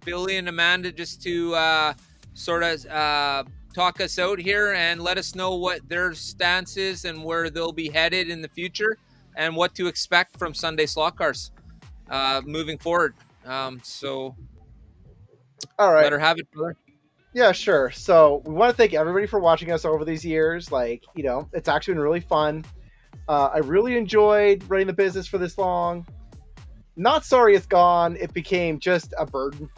Billy and Amanda just to sort of talk us out here and let us know what their stance is and where they'll be headed in the future and what to expect from Sunday Slot Cars moving forward. So, all right, let her have it, brother. Yeah, sure. So we want to thank everybody for watching us over these years. Like, you know, it's actually been really fun. I really enjoyed running the business for this long. Not sorry it's gone. It became just a burden.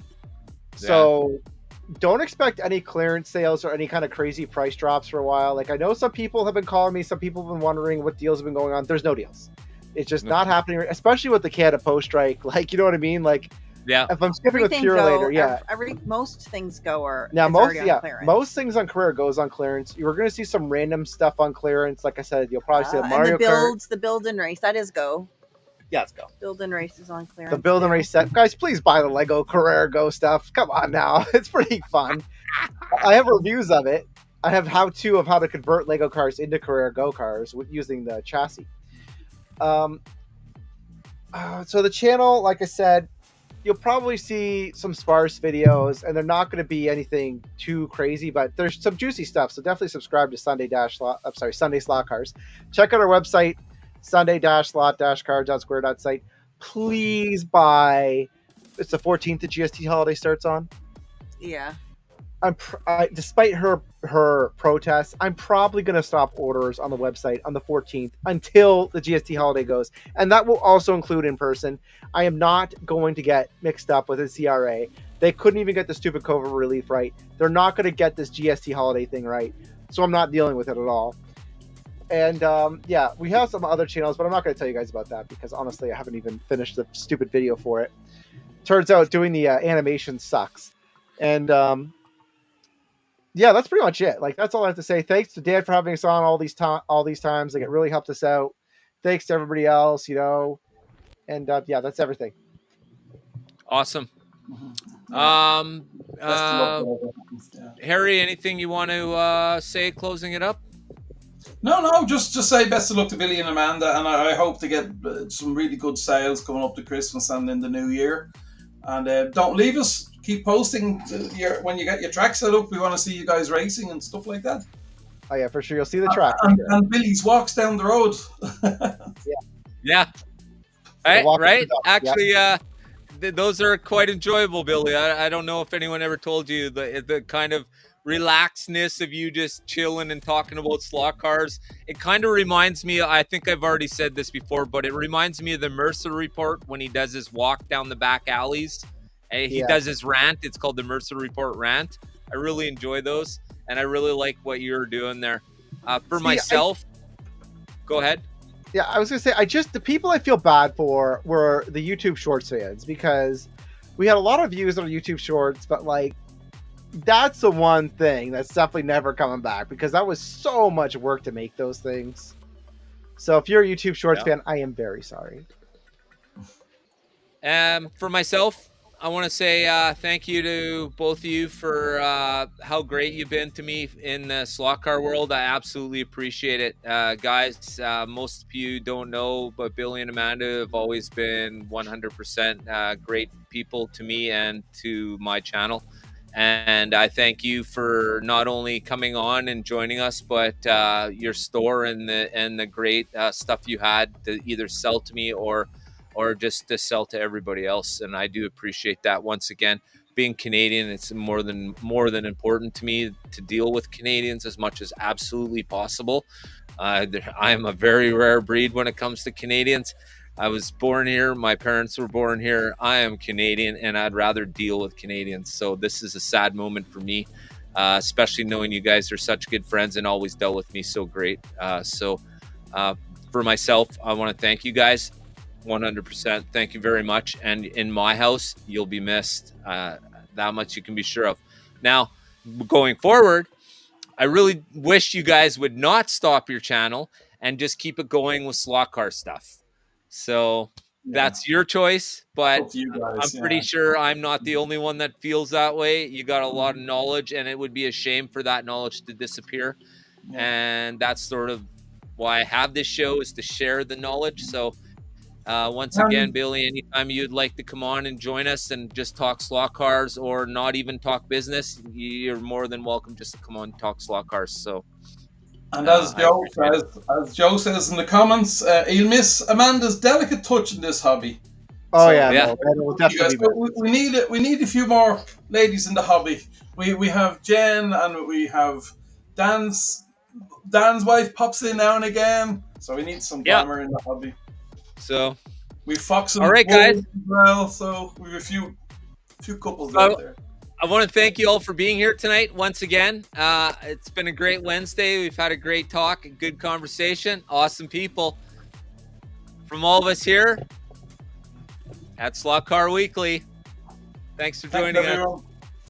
Yeah. So don't expect any clearance sales or any kind of crazy price drops for a while. Like, I know some people have been calling me. Some people have been wondering what deals have been going on. There's no deals. It's just not happening, especially with the Canada Post strike. Like, you know what I mean? Like, if I'm skipping with Purolator, most things go are now most things on Carrera goes on clearance. You're going to see some random stuff on clearance. Like I said, you'll probably see a Mario Kart. The build and race that is go. Yeah, let's go. Build and race is on clearance. The build and race set. Guys, please buy the Lego Carrera Go stuff. Come on now. It's pretty fun. I have reviews of it. I have how-to of how to convert Lego cars into Carrera Go cars using the chassis. So the channel, like I said, you'll probably see some sparse videos, and they're not going to be anything too crazy, but there's some juicy stuff. So definitely subscribe to Sunday Slot Cars. Check out our website, Sunday-slot-cars.square.site. Please buy. It's the 14th the GST holiday starts on. Yeah. Despite her protests, I'm probably going to stop orders on the website on the 14th until the GST holiday goes, and that will also include in person. I am not going to get mixed up with a CRA. They couldn't even get the stupid COVID relief right. They're not going to get this GST holiday thing right, so I'm not dealing with it at all. And yeah, we have some other channels, but I'm not going to tell you guys about that because honestly, I haven't even finished the stupid video for it. Turns out doing the animation sucks. And yeah, that's pretty much it. Like, that's all I have to say. Thanks to Dan for having us on all these times. Like, it really helped us out. Thanks to everybody else, and yeah, that's everything. Awesome. Harry, anything you want to say closing it up? No, just say best of luck to Billy and Amanda, and I hope to get some really good sales coming up to Christmas and in the new year. And don't leave us. Keep posting when you get your track set up. We want to see you guys racing and stuff like that. Oh yeah, for sure. You'll see the track. And Billy's walks down the road. Yeah. Right. Actually, those are quite enjoyable, Billy. I don't know if anyone ever told you the kind of relaxedness of you just chilling and talking about slot cars. It kind of reminds me, I think I've already said this before, but it reminds me of the Mercer Report when he does his walk down the back alleys. He does his rant. It's called the Mercer Report rant. I really enjoy those, and I really like what you're doing there. For myself, go ahead. Yeah, I was gonna say, the people I feel bad for were the YouTube Shorts fans, because we had a lot of views on our YouTube Shorts, but like, that's the one thing that's definitely never coming back, because that was so much work to make those things. So if you're a YouTube Shorts fan, I am very sorry. For myself, I want to say thank you to both of you for how great you've been to me in the slot car world. I absolutely appreciate it. Guys, most of you don't know, but Billy and Amanda have always been 100% great people to me and to my channel. And I thank you for not only coming on and joining us, but your store and the great stuff you had to either sell to me or just to sell to everybody else. And I do appreciate that. Once again, being Canadian, it's more than important to me to deal with Canadians as much as absolutely possible. I am a very rare breed when it comes to Canadians. I was born here. My parents were born here. I am Canadian, and I'd rather deal with Canadians. So this is a sad moment for me, especially knowing you guys are such good friends and always dealt with me so great. So for myself, I want to thank you guys 100%. Thank you very much. And in my house, you'll be missed. That much you can be sure of. Now, going forward, I really wish you guys would not stop your channel and just keep it going with slot car stuff. So that's your choice, but I'm pretty sure I'm not the only one that feels that way. You got a lot of knowledge, and it would be a shame for that knowledge to disappear. And that's sort of why I have this show, is to share the knowledge. So once again, Billy, anytime you'd like to come on and join us and just talk slot cars or not even talk business, you're more than welcome just to come on and talk slot cars. So. And as Joe says in the comments, he'll miss Amanda's delicate touch in this hobby. Oh so, yeah, no, definitely. We need a few more ladies in the hobby. We have Jen, and we have Dan's wife pops in now and again. So we need some glamour in the hobby. So we Fox and all right, guys. As well, so we have a few couples out there. I want to thank you all for being here tonight once again. It's been a great Wednesday. We've had a great talk, a good conversation, awesome people. From all of us here at Slot Car Weekly, thanks for joining us.